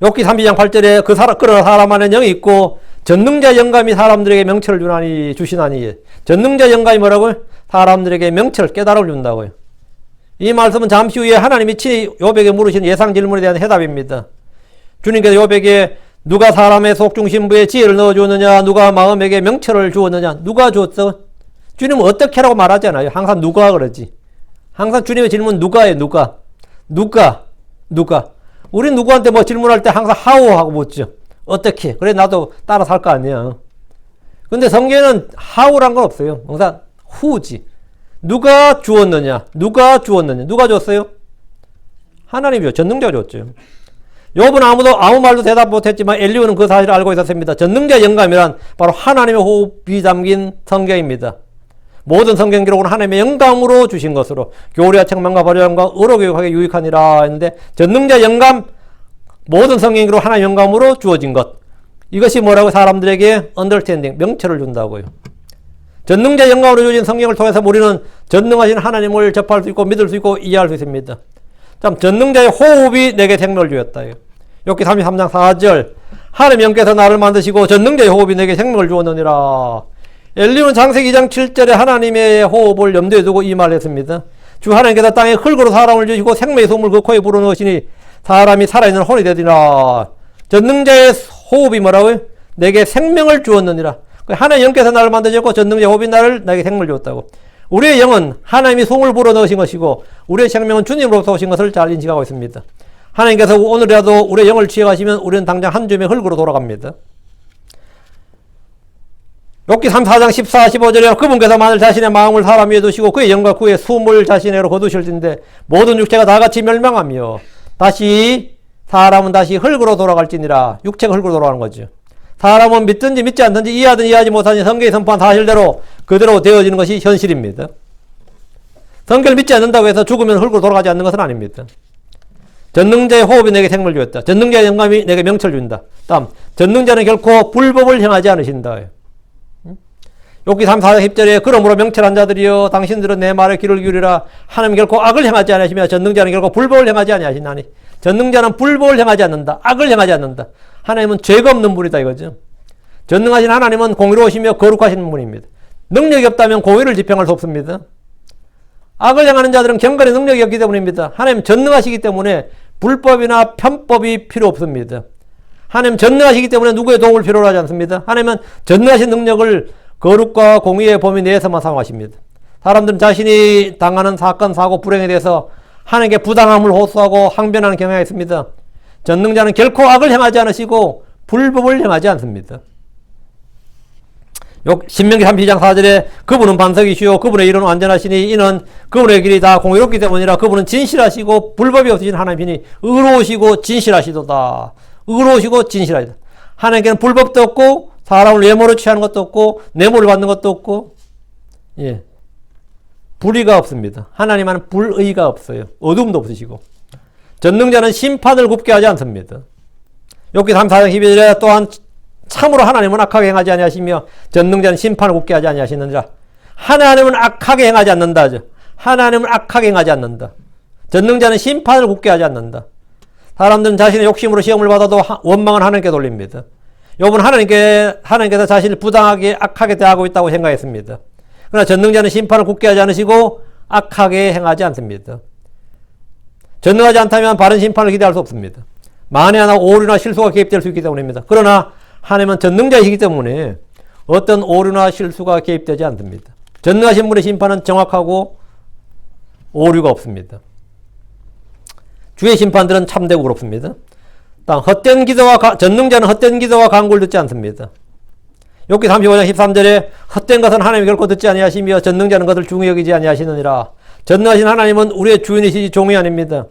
욥기 32장 8절에 그러나 사람 안에 영이 있고 전능자 영감이 사람들에게 명철을 주시나니. 전능자 영감이 뭐라고요? 사람들에게 명철, 깨달음을 준다고요. 이 말씀은 잠시 후에 하나님이 친히 욥에게 물으신 예상 질문에 대한 해답입니다. 주님께서 욥에게 누가 사람의 속중심부에 지혜를 넣어주었느냐, 누가 마음에게 명철을 주었느냐, 누가 주었어? 주님은 어떻게 하라고 말하지 않아요. 항상 누가 그러지. 항상 주님의 질문은 누가예요. 누가. 우린 누구한테 뭐 질문할 때 항상 how 하고 묻죠. 어떻게. 그래 나도 따라 살 거 아니야. 근데 성경에는 how란 건 없어요. 항상 who지. 누가 주었느냐. 누가 줬어요? 하나님이요. 전능자가 줬죠. 욥은 아무 말도 대답 못했지만 엘리후는 그 사실을 알고 있었습니다. 전능자 영감이란 바로 하나님의 호흡이 담긴 성경입니다. 모든 성경 기록은 하나님의 영감으로 주신 것으로 교리와 책망과 발효함과 의로교육하게 유익하니라 했는데 전능자 영감, 모든 성경 기록 하나님의 영감으로 주어진 것. 이것이 뭐라고? 사람들에게 언더스탠딩, 명철을 준다고요. 전능자 영감으로 주어진 성경을 통해서 우리는 전능하신 하나님을 접할 수 있고 믿을 수 있고 이해할 수 있습니다. 참 전능자의 호흡이 내게 생명을 주었다. 욥기 33장 4절 하나님 영께서 나를 만드시고 전능자의 호흡이 내게 생명을 주었느니라. 엘리후는 창세기 2장 7절에 하나님의 호흡을 염두에 두고 이 말을 했습니다. 주 하나님께서 땅에 흙으로 사람을 주시고 생명의 소금을 그 코에 불어넣으시니 사람이 살아있는 혼이 되리라. 전능자의 호흡이 뭐라고요? 내게 생명을 주었느니라. 하나님 영께서 나를 만드셨고 전능자의 호흡이 나에게 생명을 주었다고. 우리의 영은 하나님이 소금을 불어넣으신 것이고 우리의 생명은 주님으로부터 오신 것을 잘 인식하고 있습니다. 하나님께서 오늘이라도 우리의 영을 취해가시면 우리는 당장 한 줌의 흙으로 돌아갑니다. 욥기 34장 14, 15절에 그분께서 만일 자신의 마음을 사람 위에 두시고 그의 영과 그의 숨을 자신에게로 거두실진데 모든 육체가 다 같이 멸망하며 사람은 다시 흙으로 돌아갈지니라. 육체가 흙으로 돌아가는 거죠. 사람은 믿든지 믿지 않든지 이해하든 이해하지 못하든지 성경이 선포한 사실대로 그대로 되어지는 것이 현실입니다. 성경을 믿지 않는다고 해서 죽으면 흙으로 돌아가지 않는 것은 아닙니다. 전능자의 호흡이 내게 생명을 주었다. 전능자의 영감이 내게 명철을 준다. 다음, 전능자는 결코 불법을 행하지 않으신다. 욥기 34장 10절에 그러므로 명철한 자들이여 당신들은 내 말에 귀를 기울이라. 하나님 결코 악을 행하지 않으시며 전능자는 결코 불법을 행하지 아니하시나니. 전능자는 불법을 행하지 않는다. 악을 행하지 않는다. 하나님은 죄가 없는 분이다 이거죠. 전능하신 하나님은 공의로우시며 거룩하신 분입니다. 능력이 없다면 공의를 집행할 수 없습니다. 악을 행하는 자들은 경건의 능력이 없기 때문입니다. 하나님 전능하시기 때문에 불법이나 편법이 필요 없습니다. 하나님 전능하시기 때문에 누구의 도움을 필요로 하지 않습니다. 하나님은 전능하신 능력을 거룩과 공의의 범위 내에서만 사용하십니다. 사람들은 자신이 당하는 사건, 사고, 불행에 대해서 하나님께 부당함을 호소하고 항변하는 경향이 있습니다. 전능자는 결코 악을 행하지 않으시고 불법을 행하지 않습니다. 신명기 32장 4절에 그분은 반석이시오 그분의 일은 완전하시니 이는 그분의 길이 다 공의롭기 때문이라. 그분은 진실하시고 불법이 없으신 하나님이니 의로우시고 진실하시도다. 의로우시고 진실하시다. 하나님께는 불법도 없고 사람을 외모로 취하는 것도 없고 뇌물을 받는 것도 없고 불의가 없습니다. 하나님은 불의가 없어요. 어둠도 없으시고 전능자는 심판을 굽게 하지 않습니다. 욥기 34장 12절에 또한 참으로 하나님은 악하게 행하지 아니하시며 전능자는 심판을 굽게 하지 아니하시느니라. 하나님은 악하게 행하지 않는다. 하나님은 악하게 행하지 않는다. 전능자는 심판을 굽게 하지 않는다. 사람들은 자신의 욕심으로 시험을 받아도 원망은 하나님께 돌립니다. 욥은 하나님께서 자신을 부당하게 악하게 대하고 있다고 생각했습니다. 그러나 전능자는 심판을 굽게 하지 않으시고 악하게 행하지 않습니다. 전능하지 않다면 바른 심판을 기대할 수 없습니다. 만에 하나 오류나 실수가 개입될 수 있기 때문입니다. 그러나 하나님은 전능자이시기 때문에 어떤 오류나 실수가 개입되지 않습니다. 전능하신 분의 심판은 정확하고 오류가 없습니다. 주의 심판들은 참되고 그렇습니다. 전능자는 헛된 기도와 간구를 듣지 않습니다. 욥기 35장 13절에 헛된 것은 하나님이 결코 듣지 아니하시며 전능자는 것을 중히 여기지 아니하시느니라. 전능하신 하나님은 우리의 주인이시지 종이 아닙니다.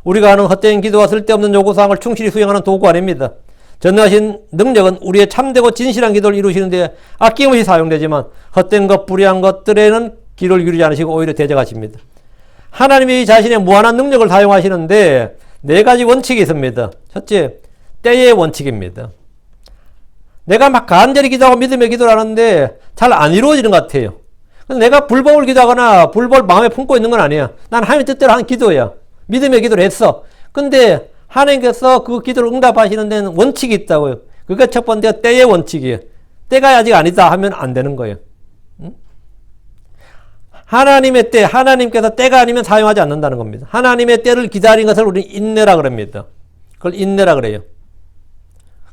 우리가 하는 헛된 기도와 쓸데없는 요구사항을 충실히 수행하는 도구 아닙니다. 전능하신 능력은 우리의 참되고 진실한 기도를 이루시는 데 아낌없이 사용되지만 헛된 것, 불의한 것들에는 귀를 기울이지 않으시고 오히려 대적하십니다. 하나님이 자신의 무한한 능력을 사용하시는데 네 가지 원칙이 있습니다. 첫째, 때의 원칙입니다. 내가 막 간절히 기도하고 믿음의 기도를 하는데 잘 안 이루어지는 것 같아요. 내가 불법을 기도하거나 불법을 마음에 품고 있는 건 아니야. 난 하나님의 뜻대로 하는 기도야. 믿음의 기도를 했어. 근데 하나님께서 그 기도를 응답하시는 데는 원칙이 있다고요. 그게 첫 번째 때의 원칙이에요. 때가 아직 아니다 하면 안 되는 거예요. 하나님의 때, 하나님께서 때가 아니면 사용하지 않는다는 겁니다. 하나님의 때를 기다린 것을 우리는 인내라 그럽니다. 그걸 인내라 그래요.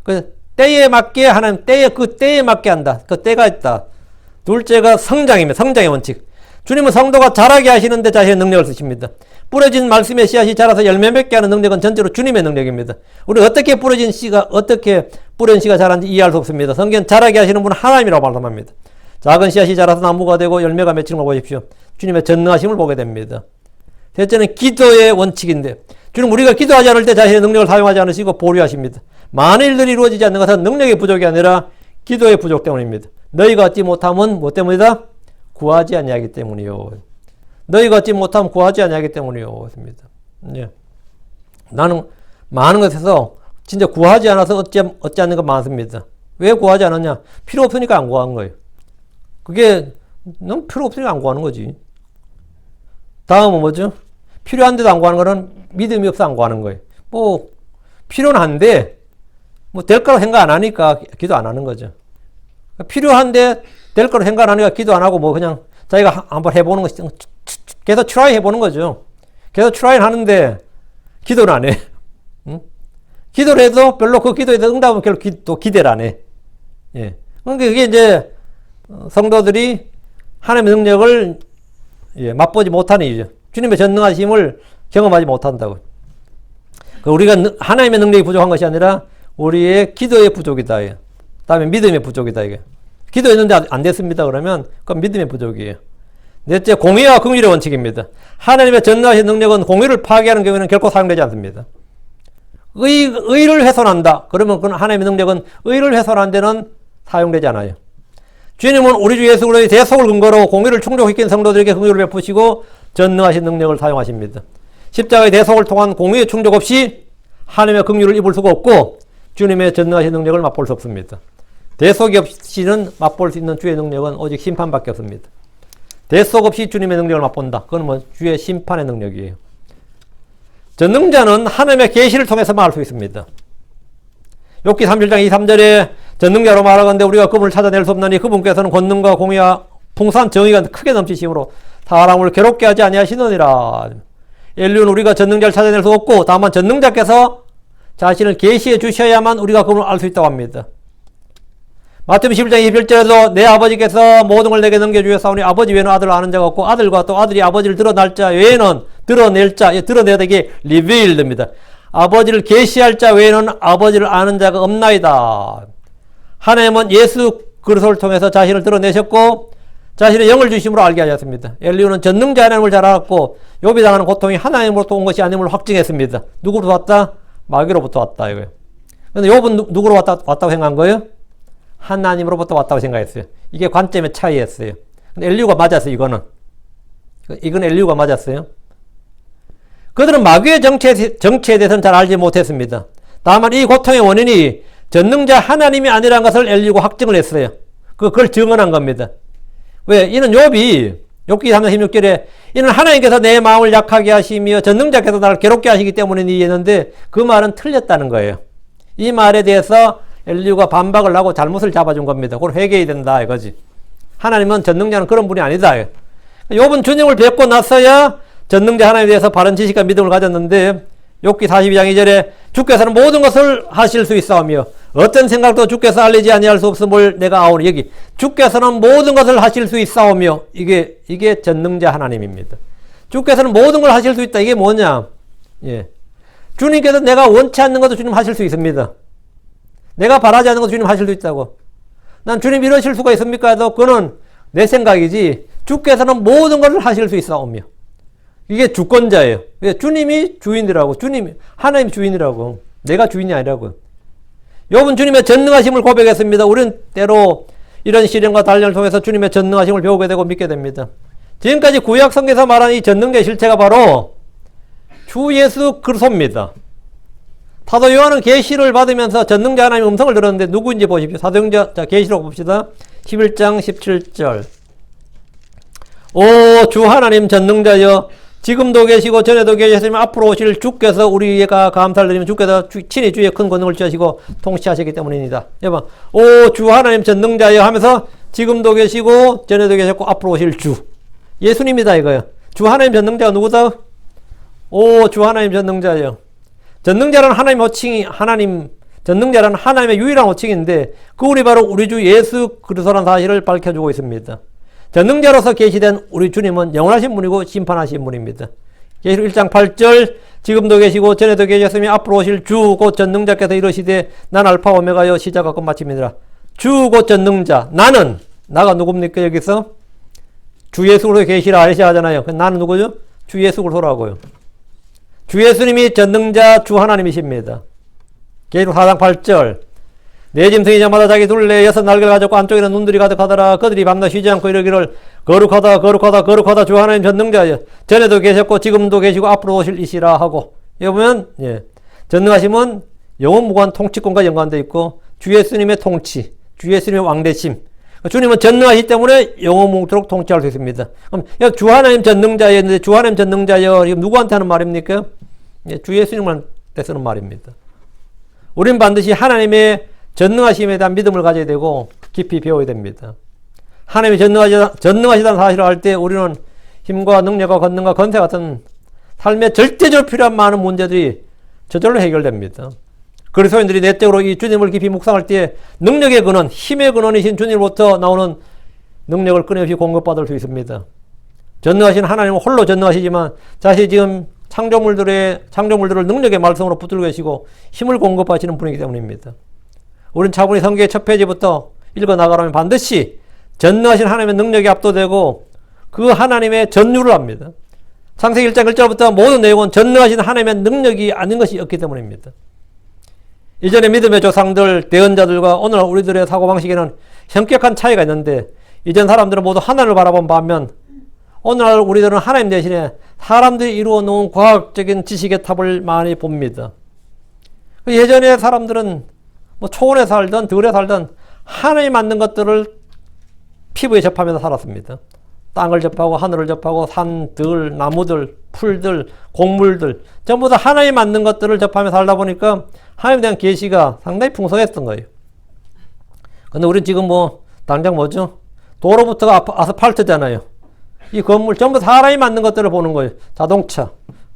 그 때에 맞게 하나님 그 때에 맞게 한다. 그 때가 있다. 둘째가 성장입니다. 성장의 원칙. 주님은 성도가 자라게 하시는데 자신의 능력을 쓰십니다. 뿌려진 말씀의 씨앗이 자라서 열매 맺게 하는 능력은 전체로 주님의 능력입니다. 우리 어떻게 뿌려진 씨가 자라는지 이해할 수 없습니다. 성경 자라게 하시는 분은 하나님이라고 말씀합니다. 작은 씨앗이 자라서 나무가 되고 열매가 맺히는 걸 보십시오. 주님의 전능하심을 보게 됩니다. 셋째는 기도의 원칙인데 주님 우리가 기도하지 않을 때 자신의 능력을 사용하지 않으시고 보류하십니다. 많은 일들이 이루어지지 않는 것은 능력의 부족이 아니라 기도의 부족 때문입니다. 너희가 얻지 못함은 뭐 때문이다? 구하지 아니하기 때문이요. 너희가 얻지 못함은 구하지 아니하기 때문이요. 했습니다. 예. 나는 많은 것에서 진짜 구하지 않아서 얻지 않는 것 많습니다. 왜 구하지 않았냐? 필요 없으니까 안 구한 거예요. 그게 너무 필요 없으니까 안 구하는 거지. 다음은 뭐죠? 필요한데도 안 구하는 거는 믿음이 없어 안 구하는 거예요. 뭐 필요는 한데 뭐 될 거라고 생각 안 하니까 기도 안 하는 거죠. 필요한데 될 거라고 생각 안 하니까 기도 안 하고 뭐 그냥 자기가 한번 해보는 것이 계속 트라이 해보는 거죠. 계속 트라이 하는데 기도를 안 해. 응? 기도를 해도 별로 그 기도에 대해서 응답은 별로 또 기대를 안 해. 예. 그러니까 그게 이제 성도들이 하나님의 능력을 맛보지 못하는 이유죠. 주님의 전능하심을 경험하지 못한다고. 우리가 하나님의 능력이 부족한 것이 아니라 우리의 기도의 부족이다. 다음에 믿음의 부족이다. 이게. 기도했는데 안 됐습니다. 그러면 그건 믿음의 부족이에요. 넷째, 공의와 긍휼의 원칙입니다. 하나님의 전능하신 능력은 공의를 파괴하는 경우에는 결코 사용되지 않습니다. 의를 훼손한다. 그러면 그건 하나님의 능력은 의를 훼손한 데는 사용되지 않아요. 주님은 우리 주 예수 그리스도의 대속을 근거로 공의를 충족시킨 성도들에게 긍휼을 베푸시고 전능하신 능력을 사용하십니다. 십자가의 대속을 통한 공의의 충족 없이 하나님의 긍휼을 입을 수가 없고 주님의 전능하신 능력을 맛볼 수 없습니다. 대속이 없이는 맛볼 수 있는 주의 능력은 오직 심판밖에 없습니다. 대속 없이 주님의 능력을 맛본다. 그건 뭐 주의 심판의 능력이에요. 전능자는 하나님의 계시를 통해서만 알 수 있습니다. 욥기 37장 2, 3절에 전능자로 말하건대 우리가 그분을 찾아낼 수 없나니 그분께서는 권능과 공의와 풍성한 정의가 크게 넘치심으로 사람을 괴롭게 하지 아니하시느니라. 인류는 우리가 전능자를 찾아낼 수 없고 다만 전능자께서 자신을 계시해 주셔야만 우리가 그분을 알 수 있다고 합니다. 마태복음 11장 21절에도 내 아버지께서 모든 걸 내게 넘겨주셨사오니 아버지 외에는 아들을 아는 자가 없고 아들과 또 아들이 아버지를 드러낼 자 외에는 드러내야 되게 리베일드입니다. 아버지를 계시할 자 외에는 아버지를 아는 자가 없나이다. 하나님은 예수 그리스도를 통해서 자신을 드러내셨고 자신의 영을 주심으로 알게 하셨습니다. 엘리야는 전능자 하나님을 잘 알았고 욥이 당하는 고통이 하나님으로부터 온 것이 아님을 확증했습니다. 누구로부터 왔다? 마귀로부터 왔다 이거예요. 그런데 욥은 누구로 왔다고 생각한 거예요? 하나님으로부터 왔다고 생각했어요. 이게 관점의 차이였어요. 근데 엘리야가 맞았어요. 이건 엘리야가 맞았어요. 그들은 마귀의 정체에 대해서는 잘 알지 못했습니다. 다만 이 고통의 원인이 전능자 하나님이 아니라는 것을 엘리야가 확증을 했어요. 그걸 증언한 겁니다. 왜? 이는 욥기 3장 16절에 이는 하나님께서 내 마음을 약하게 하시며 전능자께서 나를 괴롭게 하시기 때문이니 했는데 그 말은 틀렸다는 거예요. 이 말에 대해서 엘리야가 반박을 하고 잘못을 잡아준 겁니다. 그걸 회개해야 된다 이거지. 하나님은 전능자는 그런 분이 아니다. 욥은 주님을 뵙고 나서야 전능자 하나님에 대해서 바른 지식과 믿음을 가졌는데 욥기 42장 2절에 주께서는 모든 것을 하실 수 있사오며 어떤 생각도 주께서 알리지 아니할 수 없음을 내가 아오니 여기 주께서는 모든 것을 하실 수 있사오며 이게 전능자 하나님입니다. 주께서는 모든 걸 하실 수 있다. 이게 뭐냐? 주님께서 내가 원치 않는 것도 주님 하실 수 있습니다. 내가 바라지 않는 것도 주님 하실 수 있다고. 난 주님 이러실 수가 있습니까? 해도 그거는 내 생각이지 주께서는 모든 것을 하실 수 있사오며 이게 주권자예요. 주님이 주인이라고. 하나님이 주인이라고. 내가 주인이 아니라고. 욥은 주님의 전능하심을 고백했습니다. 우리는 때로 이런 시련과 단련을 통해서 주님의 전능하심을 배우게 되고 믿게 됩니다. 지금까지 구약 성경에서 말하는 이 전능자의 실체가 바로 주 예수 그리스도입니다. 사도 요한은 계시를 받으면서 전능자 하나님의 음성을 들었는데 누구인지 보십시오. 사도행전 계시록 봅시다. 11장 17절 오 주 하나님 전능자여 지금도 계시고 전에도 계셨으면 앞으로 오실 주께서 우리가 감사를 드리면 주께서 친히 주의 큰 권능을 주시고 통치하시기 때문입니다. 여러분, 오 주 하나님 전능자여 하면서 지금도 계시고 전에도 계셨고 앞으로 오실 주 예수님이다 이거예요. 주 하나님 전능자가 누구다? 오 주 하나님 전능자여. 전능자라는 하나님 호칭이 전능자라는 하나님의 유일한 호칭인데 그분이 바로 우리 주 예수 그리스도라는 사실을 밝혀주고 있습니다. 전능자로서 계시된 우리 주님은 영원하신 분이고 심판하신 분입니다. 계시록 1장 8절 지금도 계시고 전에도 계셨으며 앞으로 오실 주 곧 전능자께서 이르시되 난 알파 오메가여 시작과 끝마침이니라. 주 곧 전능자 나가 누굽니까 여기서? 주 예수 그리스도 계시라 하잖아요. 나는 누구죠? 주 예수 그리스도라고요. 주 예수님이 전능자 주 하나님이십니다. 계시록 4장 8절 내 짐승이 저마다 자기 둘레 여섯 날개를 가졌고 안쪽에는 눈들이 가득하더라. 그들이 밤낮 쉬지 않고 이르기를 거룩하다 거룩하다 거룩하다 주 하나님 전능자여. 전에도 계셨고 지금도 계시고 앞으로 오실 이시라 하고 여기 보면 전능하심은 영원 무관 통치권과 연관되어 있고 주 예수님의 통치 주 예수님의 왕대심 주님은 전능하시기 때문에 영원 뭉토록 통치할 수 있습니다. 그럼 주 하나님 전능자였는데 주 하나님 전능자여 이거 누구한테 하는 말입니까? 주 예수님한테 쓰는 말입니다. 우리는 반드시 하나님의 전능하심에 대한 믿음을 가져야 되고 깊이 배워야 됩니다. 하나님이 전능하시다는 사실을 알 때 우리는 힘과 능력과 권능과 건세 같은 삶에 절대적으로 필요한 많은 문제들이 저절로 해결됩니다. 그리스도인들이 내적으로 이 주님을 깊이 묵상할 때 능력의 근원, 힘의 근원이신 주님으로부터 나오는 능력을 끊임없이 공급받을 수 있습니다. 전능하신 하나님은 홀로 전능하시지만 자신이 지금 창조물들을 능력의 말씀으로 붙들고 계시고 힘을 공급하시는 분이기 때문입니다. 우린 차분히 성경의 첫 페이지부터 읽어나가려면 반드시 전능하신 하나님의 능력이 압도되고 그 하나님의 전유를 합니다. 창세기 1장 1절부터 모든 내용은 전능하신 하나님의 능력이 아닌 것이 없기 때문입니다. 이전의 믿음의 조상들, 대언자들과 오늘 우리들의 사고방식에는 현격한 차이가 있는데 이전 사람들은 모두 하나님을 바라본 반면 오늘날 우리들은 하나님 대신에 사람들이 이루어 놓은 과학적인 지식의 탑을 많이 봅니다. 예전의 사람들은 초원에 살든 들에 살든 하나님 만든 것들을 피부에 접하면서 살았습니다. 땅을 접하고 하늘을 접하고 산, 들, 나무들, 풀들, 곡물들 전부 다 하나님 만든 것들을 접하며 살다 보니까 하나님에 대한 계시가 상당히 풍성했던 거예요. 근데 우리 지금 당장 뭐죠? 도로부터가 아스팔트잖아요. 이 건물 전부 사람이 만든 것들을 보는 거예요. 자동차,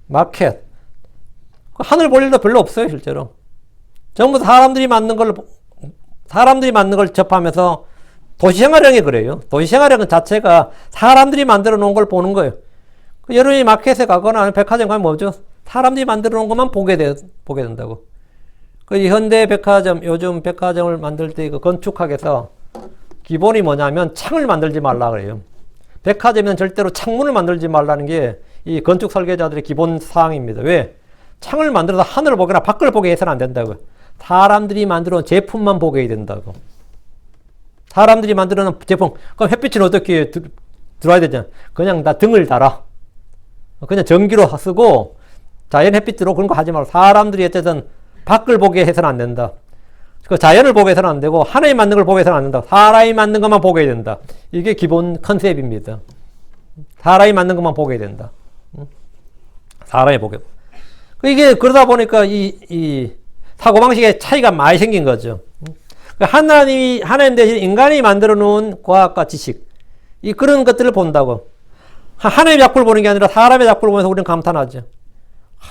마켓. 하늘 볼 일도 별로 없어요, 실제로. 전부 사람들이 만든 걸 접하면서 도시생활형이 그래요. 도시생활형 자체가 사람들이 만들어 놓은 걸 보는 거예요. 여러분이 마켓에 가거나 백화점 가면 뭐죠? 사람들이 만들어 놓은 것만 보게 된다고. 현대 백화점, 요즘 백화점을 만들 때 건축학에서 기본이 뭐냐면 창을 만들지 말라 그래요. 백화점에는 절대로 창문을 만들지 말라는 게 이 건축 설계자들의 기본 사항입니다. 왜? 창을 만들어서 하늘을 보거나 밖을 보게 해서는 안 된다고요. 사람들이 만들어 놓은 제품만 보게 해야 된다고. 사람들이 만들어 놓은 제품, 그럼 햇빛은 어떻게 들어와야 되잖아. 그냥 다 등을 달아. 그냥 전기로 쓰고 자연 햇빛 들어오고 그런 거 하지 말고 사람들이 어쨌든 밖을 보게 해서는 안 된다. 그 자연을 보게 해서는 안 되고 하나님 만든 걸 보게 해서는 안 된다. 사람이 만든 것만 보게 해야 된다. 이게 기본 컨셉입니다. 사람이 만든 것만 보게 해야 된다. 사람이 보게. 이게 그러다 보니까 이 사고방식의 차이가 많이 생긴 거죠. 하나님 대신 인간이 만들어 놓은 과학과 지식, 그런 것들을 본다고. 하나님의 작품을 보는 게 아니라 사람의 작품을 보면서 우리는 감탄하죠.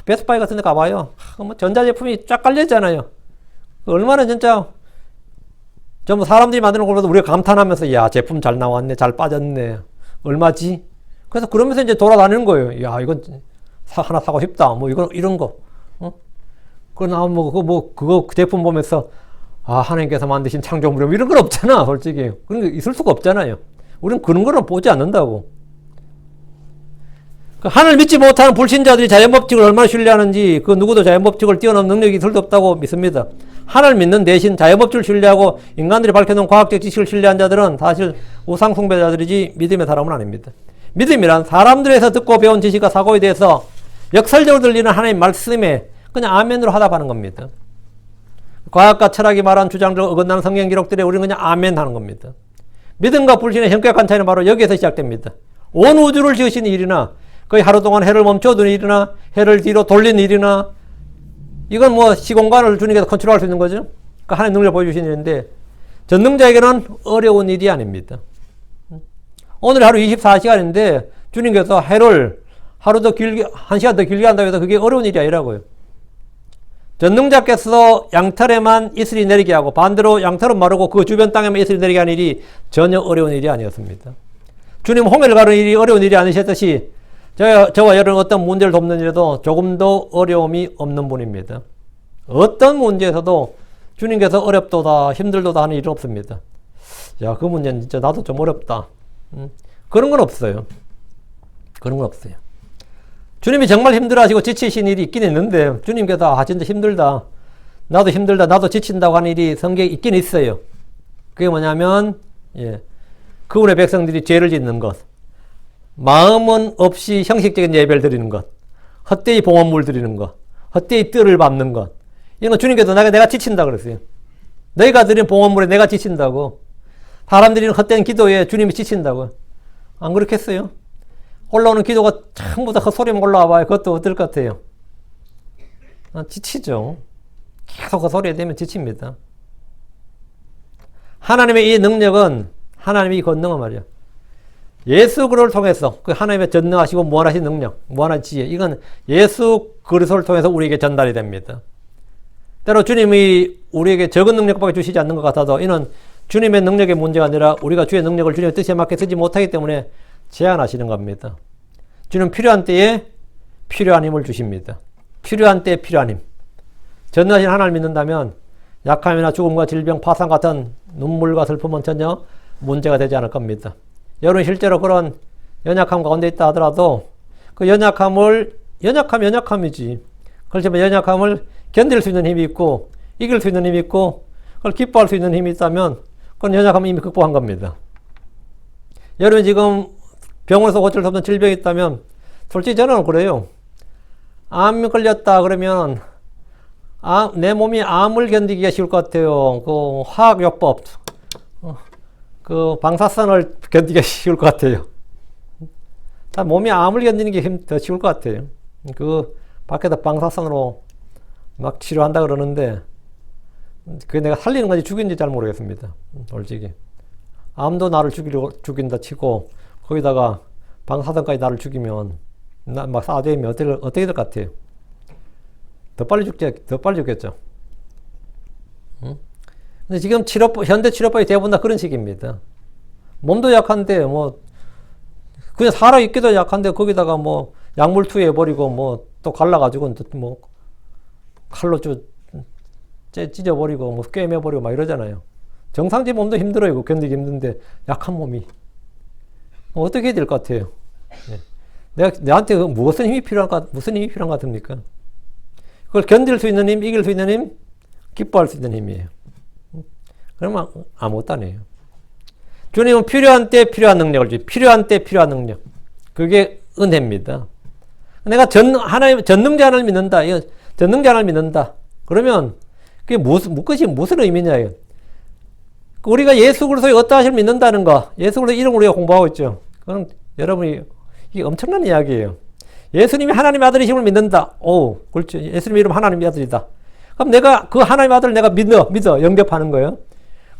베스트바이 같은 데 가봐요. 전자제품이 쫙 깔려있잖아요. 얼마나 진짜 전부 사람들이 만드는 걸 보면서 우리가 감탄하면서 야, 제품 잘 나왔네, 잘 빠졌네, 얼마지? 그래서 그러면서 이제 돌아다니는 거예요. 야, 이건 하나 사고 싶다. 이런 거. 그러나 그거 제품 보면서 하나님께서 만드신 창조물이 이런 건 없잖아, 솔직히. 그런 게 있을 수가 없잖아요. 우리는 그런 거는 보지 않는다고. 하나님을 믿지 못하는 불신자들이 자연법칙을 얼마나 신뢰하는지 그 누구도 자연법칙을 뛰어넘는 능력이 있을 수 없다고 믿습니다. 하나님을 믿는 대신 자연법칙을 신뢰하고 인간들이 밝혀놓은 과학적 지식을 신뢰한 자들은 사실 우상숭배자들이지 믿음의 사람은 아닙니다. 믿음이란 사람들에서 듣고 배운 지식과 사고에 대해서 역설적으로 들리는 하나님 말씀에 그냥 아멘으로 하답하는 겁니다. 과학과 철학이 말한 주장들 어긋나는 성경 기록들에 우리는 그냥 아멘 하는 겁니다. 믿음과 불신의 현격한 차이는 바로 여기에서 시작됩니다. 온 우주를 지으신 일이나 거의 하루 동안 해를 멈춰둔 일이나 해를 뒤로 돌린 일이나 이건 뭐 시공간을 주님께서 컨트롤할 수 있는 거죠. 그러니까 하나님 능력을 보여주시는 일인데 전능자에게는 어려운 일이 아닙니다. 오늘 하루 24시간인데 주님께서 해를 하루 더 길게, 1시간 더 길게 한다고 해서 그게 어려운 일이 아니라고요. 전능자께서 양털에만 이슬이 내리게 하고 반대로 양털은 마르고 그 주변 땅에만 이슬이 내리게 하는 일이 전혀 어려운 일이 아니었습니다. 주님 홍해를 가르는 일이 어려운 일이 아니셨듯이 저와 여러분 어떤 문제를 돕는 일에도 조금도 어려움이 없는 분입니다. 어떤 문제에서도 주님께서 어렵도다 힘들도다 하는 일은 없습니다. 야, 그 문제는 진짜 나도 좀 어렵다. 그런 건 없어요. 그런 건 없어요. 주님이 정말 힘들어하시고 지치신 일이 있긴 있는데 주님께서 진짜 힘들다. 나도 힘들다. 나도 지친다고 하는 일이 성경에 있긴 있어요. 그게 뭐냐면 그분의 백성들이 죄를 짓는 것, 마음은 없이 형식적인 예배를 드리는 것, 헛되이 봉헌물 드리는 것, 헛되이 뜰을 밟는 것, 이런 거 주님께서 내가 지친다 그랬어요. 너희가 드린 봉헌물에 내가 지친다고. 사람들이 헛된 기도에 주님이 지친다고. 안 그렇겠어요? 올라오는 기도가 전부 다 헛소리만 올라와봐요. 그것도 어떨 것 같아요? 지치죠. 계속 헛소리에 되면 지칩니다. 하나님의 이 능력은, 하나님의 이 권능은 말이야. 예수 그리스도를 통해서 그 하나님의 전능하시고 무한하신 능력, 무한한 지혜, 이건 예수 그리스도를 통해서 우리에게 전달이 됩니다. 때로 주님이 우리에게 적은 능력밖에 주시지 않는 것 같아도 이는 주님의 능력의 문제가 아니라 우리가 주의 능력을 주님의 뜻에 맞게 쓰지 못하기 때문에 제한하시는 겁니다. 주님 필요한 때에 필요한 힘을 주십니다. 필요한 때에 필요한 힘. 전능하신 하나님을 믿는다면 약함이나 죽음과 질병, 파산 같은 눈물과 슬픔은 전혀 문제가 되지 않을 겁니다. 여러분 실제로 그런 연약함 가운데 있다 하더라도 그 연약함이지. 그렇지만 연약함을 견딜 수 있는 힘이 있고 이길 수 있는 힘이 있고 그걸 기뻐할 수 있는 힘이 있다면 그건 연약함을 이미 극복한 겁니다. 여러분 지금 병원에서 고칠 수 없는 질병이 있다면 솔직히 저는 그래요. 암 걸렸다 그러면 내 몸이 암을 견디기가 쉬울 것 같아요. 그 화학요법, 그 방사선을 견디기가 쉬울 것 같아요. 몸이 암을 견디는 게 더 쉬울 것 같아요. 그 밖에다 방사선으로 막 치료한다 그러는데 그게 내가 살리는 건지 죽이는지 잘 모르겠습니다. 솔직히. 암도 나를 죽인다 치고 거기다가 방사선까지 나를 죽이면 막 싸대면 어떻게 될 것 같아요? 더 빨리 죽겠죠. 응? 근데 지금 현대 치료법이 대부분 다 그런 식입니다. 몸도 약한데 그냥 살아있기도 약한데 거기다가 약물 투여해버리고 또 갈라가지고 칼로 찢어버리고 꿰매버리고 막 이러잖아요. 정상적인 몸도 힘들어요. 이거 견디기 힘든데 약한 몸이 어떻게 해야 될 것 같아요? 나한테 무슨 힘이 필요한 것 같습니까? 그걸 견딜 수 있는 힘, 이길 수 있는 힘, 기뻐할 수 있는 힘이에요. 그러면 아무것도 아니에요. 주님은 필요한 때 필요한 능력을 주지. 필요한 때 필요한 능력. 그게 은혜입니다. 내가 전능자 하나를 믿는다. 전능자 하나를 믿는다. 그러면 그게 무슨 의미냐. 우리가 예수 그리스도의 어떠하심을 믿는다는 거, 예수 그리스도 이름을 우리가 공부하고 있죠. 그건 여러분이 이게 엄청난 이야기예요. 예수님이 하나님의 아들이심을 믿는다. 그렇죠. 예수님의 이름 하나님의 아들이다. 그럼 내가 그 하나님의 아들을 내가 믿어 영접하는 거예요.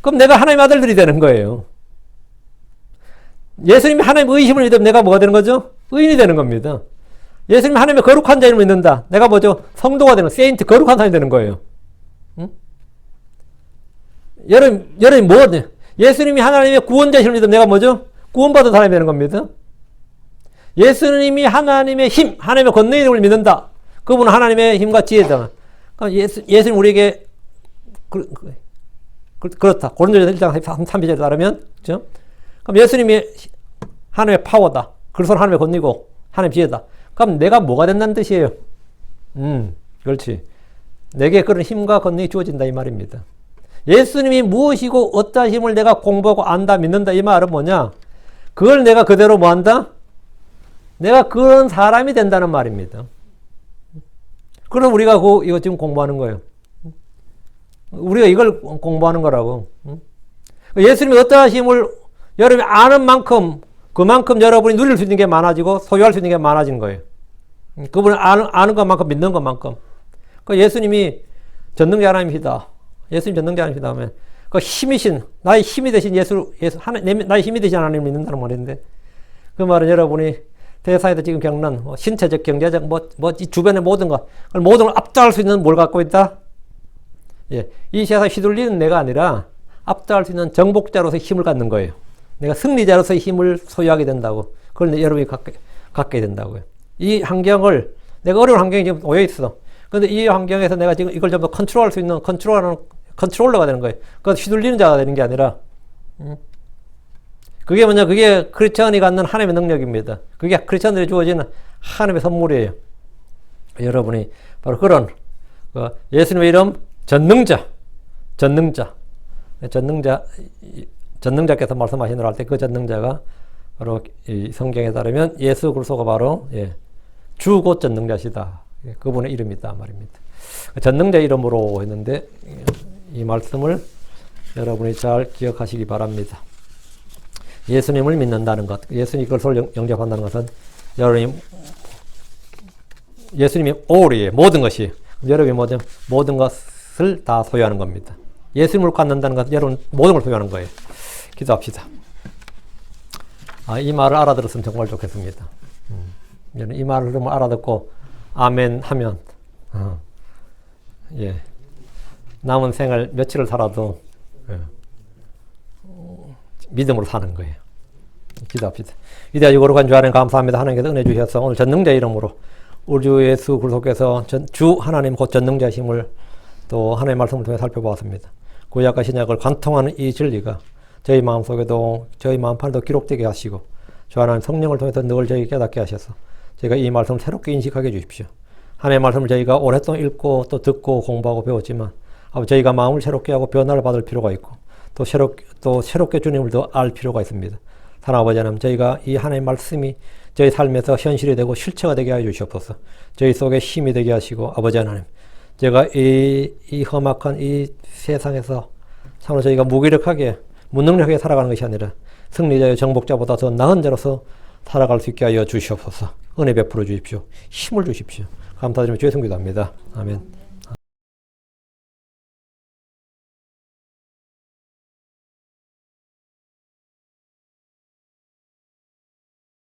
그럼 내가 하나님의 아들들이 되는 거예요. 예수님이 하나님의 의심을 믿으면 내가 뭐가 되는 거죠? 의인이 되는 겁니다. 예수님이 하나님의 거룩한 자를 믿는다. 내가 뭐죠? 성도가 되는, 세인트, 거룩한 사람이 되는 거예요. 응? 여러분이 뭐냐? 예수님이 하나님의 구원자심을 믿으면 내가 뭐죠? 구원받은 사람이 되는 겁니다. 예수님이 하나님의 힘, 하나님의 권능의 이름을 믿는다. 그분은 하나님의 힘과 지혜다. 그럼 예수님 우리에게 그렇다. 고린도전서 1장 3절에 따르면, 그렇죠? 그럼 예수님이 하나님의 파워다. 그리스도는 하나님의 권위고 하나님의 지혜다. 그럼 내가 뭐가 된다는 뜻이에요? 그렇지. 내게 그런 힘과 권능이 주어진다 이 말입니다. 예수님이 무엇이고 어떠한 힘을 내가 공부하고 안다, 믿는다 이 말은 뭐냐? 그걸 내가 그대로 뭐한다? 내가 그런 사람이 된다는 말입니다. 그럼 우리가 이거 지금 공부하는 거예요. 우리가 이걸 공부하는 거라고. 예수님이 어떠한 힘을 여러분이 아는 만큼 그만큼 여러분이 누릴 수 있는 게 많아지고 소유할 수 있는 게 많아진 거예요. 그분을 아는 것만큼 믿는 것만큼. 그 예수님이 전능자 하나님이시다. 예수님 전능자 하나님이시다 하면 그 힘이신, 나의 힘이 되신 나의 힘이 되신 하나님을 믿는다는 말인데 그 말은 여러분이 대사에서 지금 겪는 신체적, 경제적, 이 주변의 모든 것, 모든 걸 압도할 수 있는 뭘 갖고 있다? 예, 이 세상에 휘둘리는 내가 아니라 압도할 수 있는 정복자로서의 힘을 갖는 거예요. 내가 승리자로서의 힘을 소유하게 된다고. 그걸 여러분이 갖게 된다고요. 이 환경을, 내가 어려운 환경에 지금 놓여 있어. 근데 이 환경에서 내가 지금 이걸 전부 컨트롤할 수 있는 컨트롤러가 되는 거예요. 그건 휘둘리는 자가 되는 게 아니라, 그게 뭐냐, 그게 크리스천이 갖는 하나님의 능력입니다. 그게 크리스천들이 주어지는 하나님의 선물이에요. 여러분이 바로 그런, 예수님의 이름, 전능자께서 말씀하시느라 할 때 그 전능자가 바로 이 성경에 따르면 예수 그리스도가 바로 주 곧 전능자시다. 그분의 이름이다 말입니다. 전능자 이름으로 했는데 이 말씀을 여러분이 잘 기억하시기 바랍니다. 예수님을 믿는다는 것, 예수님 그것을 영접한다는 것은 여러분이 예수님이 all이에요. 모든 것이. 여러분이 모든 것을 다 소유하는 겁니다. 예수님을 갖는다는 것은 여러분 모든 걸 소유하는 거예요. 기도합시다. 이 말을 알아들었으면 정말 좋겠습니다. 이 말을 알아듣고 아멘 하면 남은 생을 며칠을 살아도 믿음으로 사는 거예요. 기도합시다. 위대하시고 거룩한 주 하나님 감사합니다. 하나님께서 은혜 주셔서 오늘 전능자 이름으로 우리 주 예수 그리스도께서 주 하나님 곧 전능자심을 또 하나님의 말씀을 통해 살펴보았습니다. 구약과 신약을 관통하는 이 진리가 저희 마음속에도 저희 마음판에도 기록되게 하시고 주 하나님 성령을 통해서 늘 저희 깨닫게 하셔서 저희가 이 말씀을 새롭게 인식하게 해주십시오. 하나님의 말씀을 저희가 오랫동안 읽고 또 듣고 공부하고 배웠지만 저희가 마음을 새롭게 하고 변화를 받을 필요가 있고 또 새롭게 주님을 더 알 필요가 있습니다. 하나님 아버지 하나님, 저희가 이 하나님의 말씀이 저희 삶에서 현실이 되고 실체가 되게 하여 주시옵소서. 저희 속에 힘이 되게 하시고 아버지 하나님, 제가 이 험악한 이 세상에서 참으로 저희가 무기력하게 무능력하게 살아가는 것이 아니라 승리자의 정복자보다 더 나은 자로서 살아갈 수 있게 하여 주시옵소서. 은혜 베풀어 주십시오. 힘을 주십시오. 감사드리며 주의 성기도합니다. 아멘.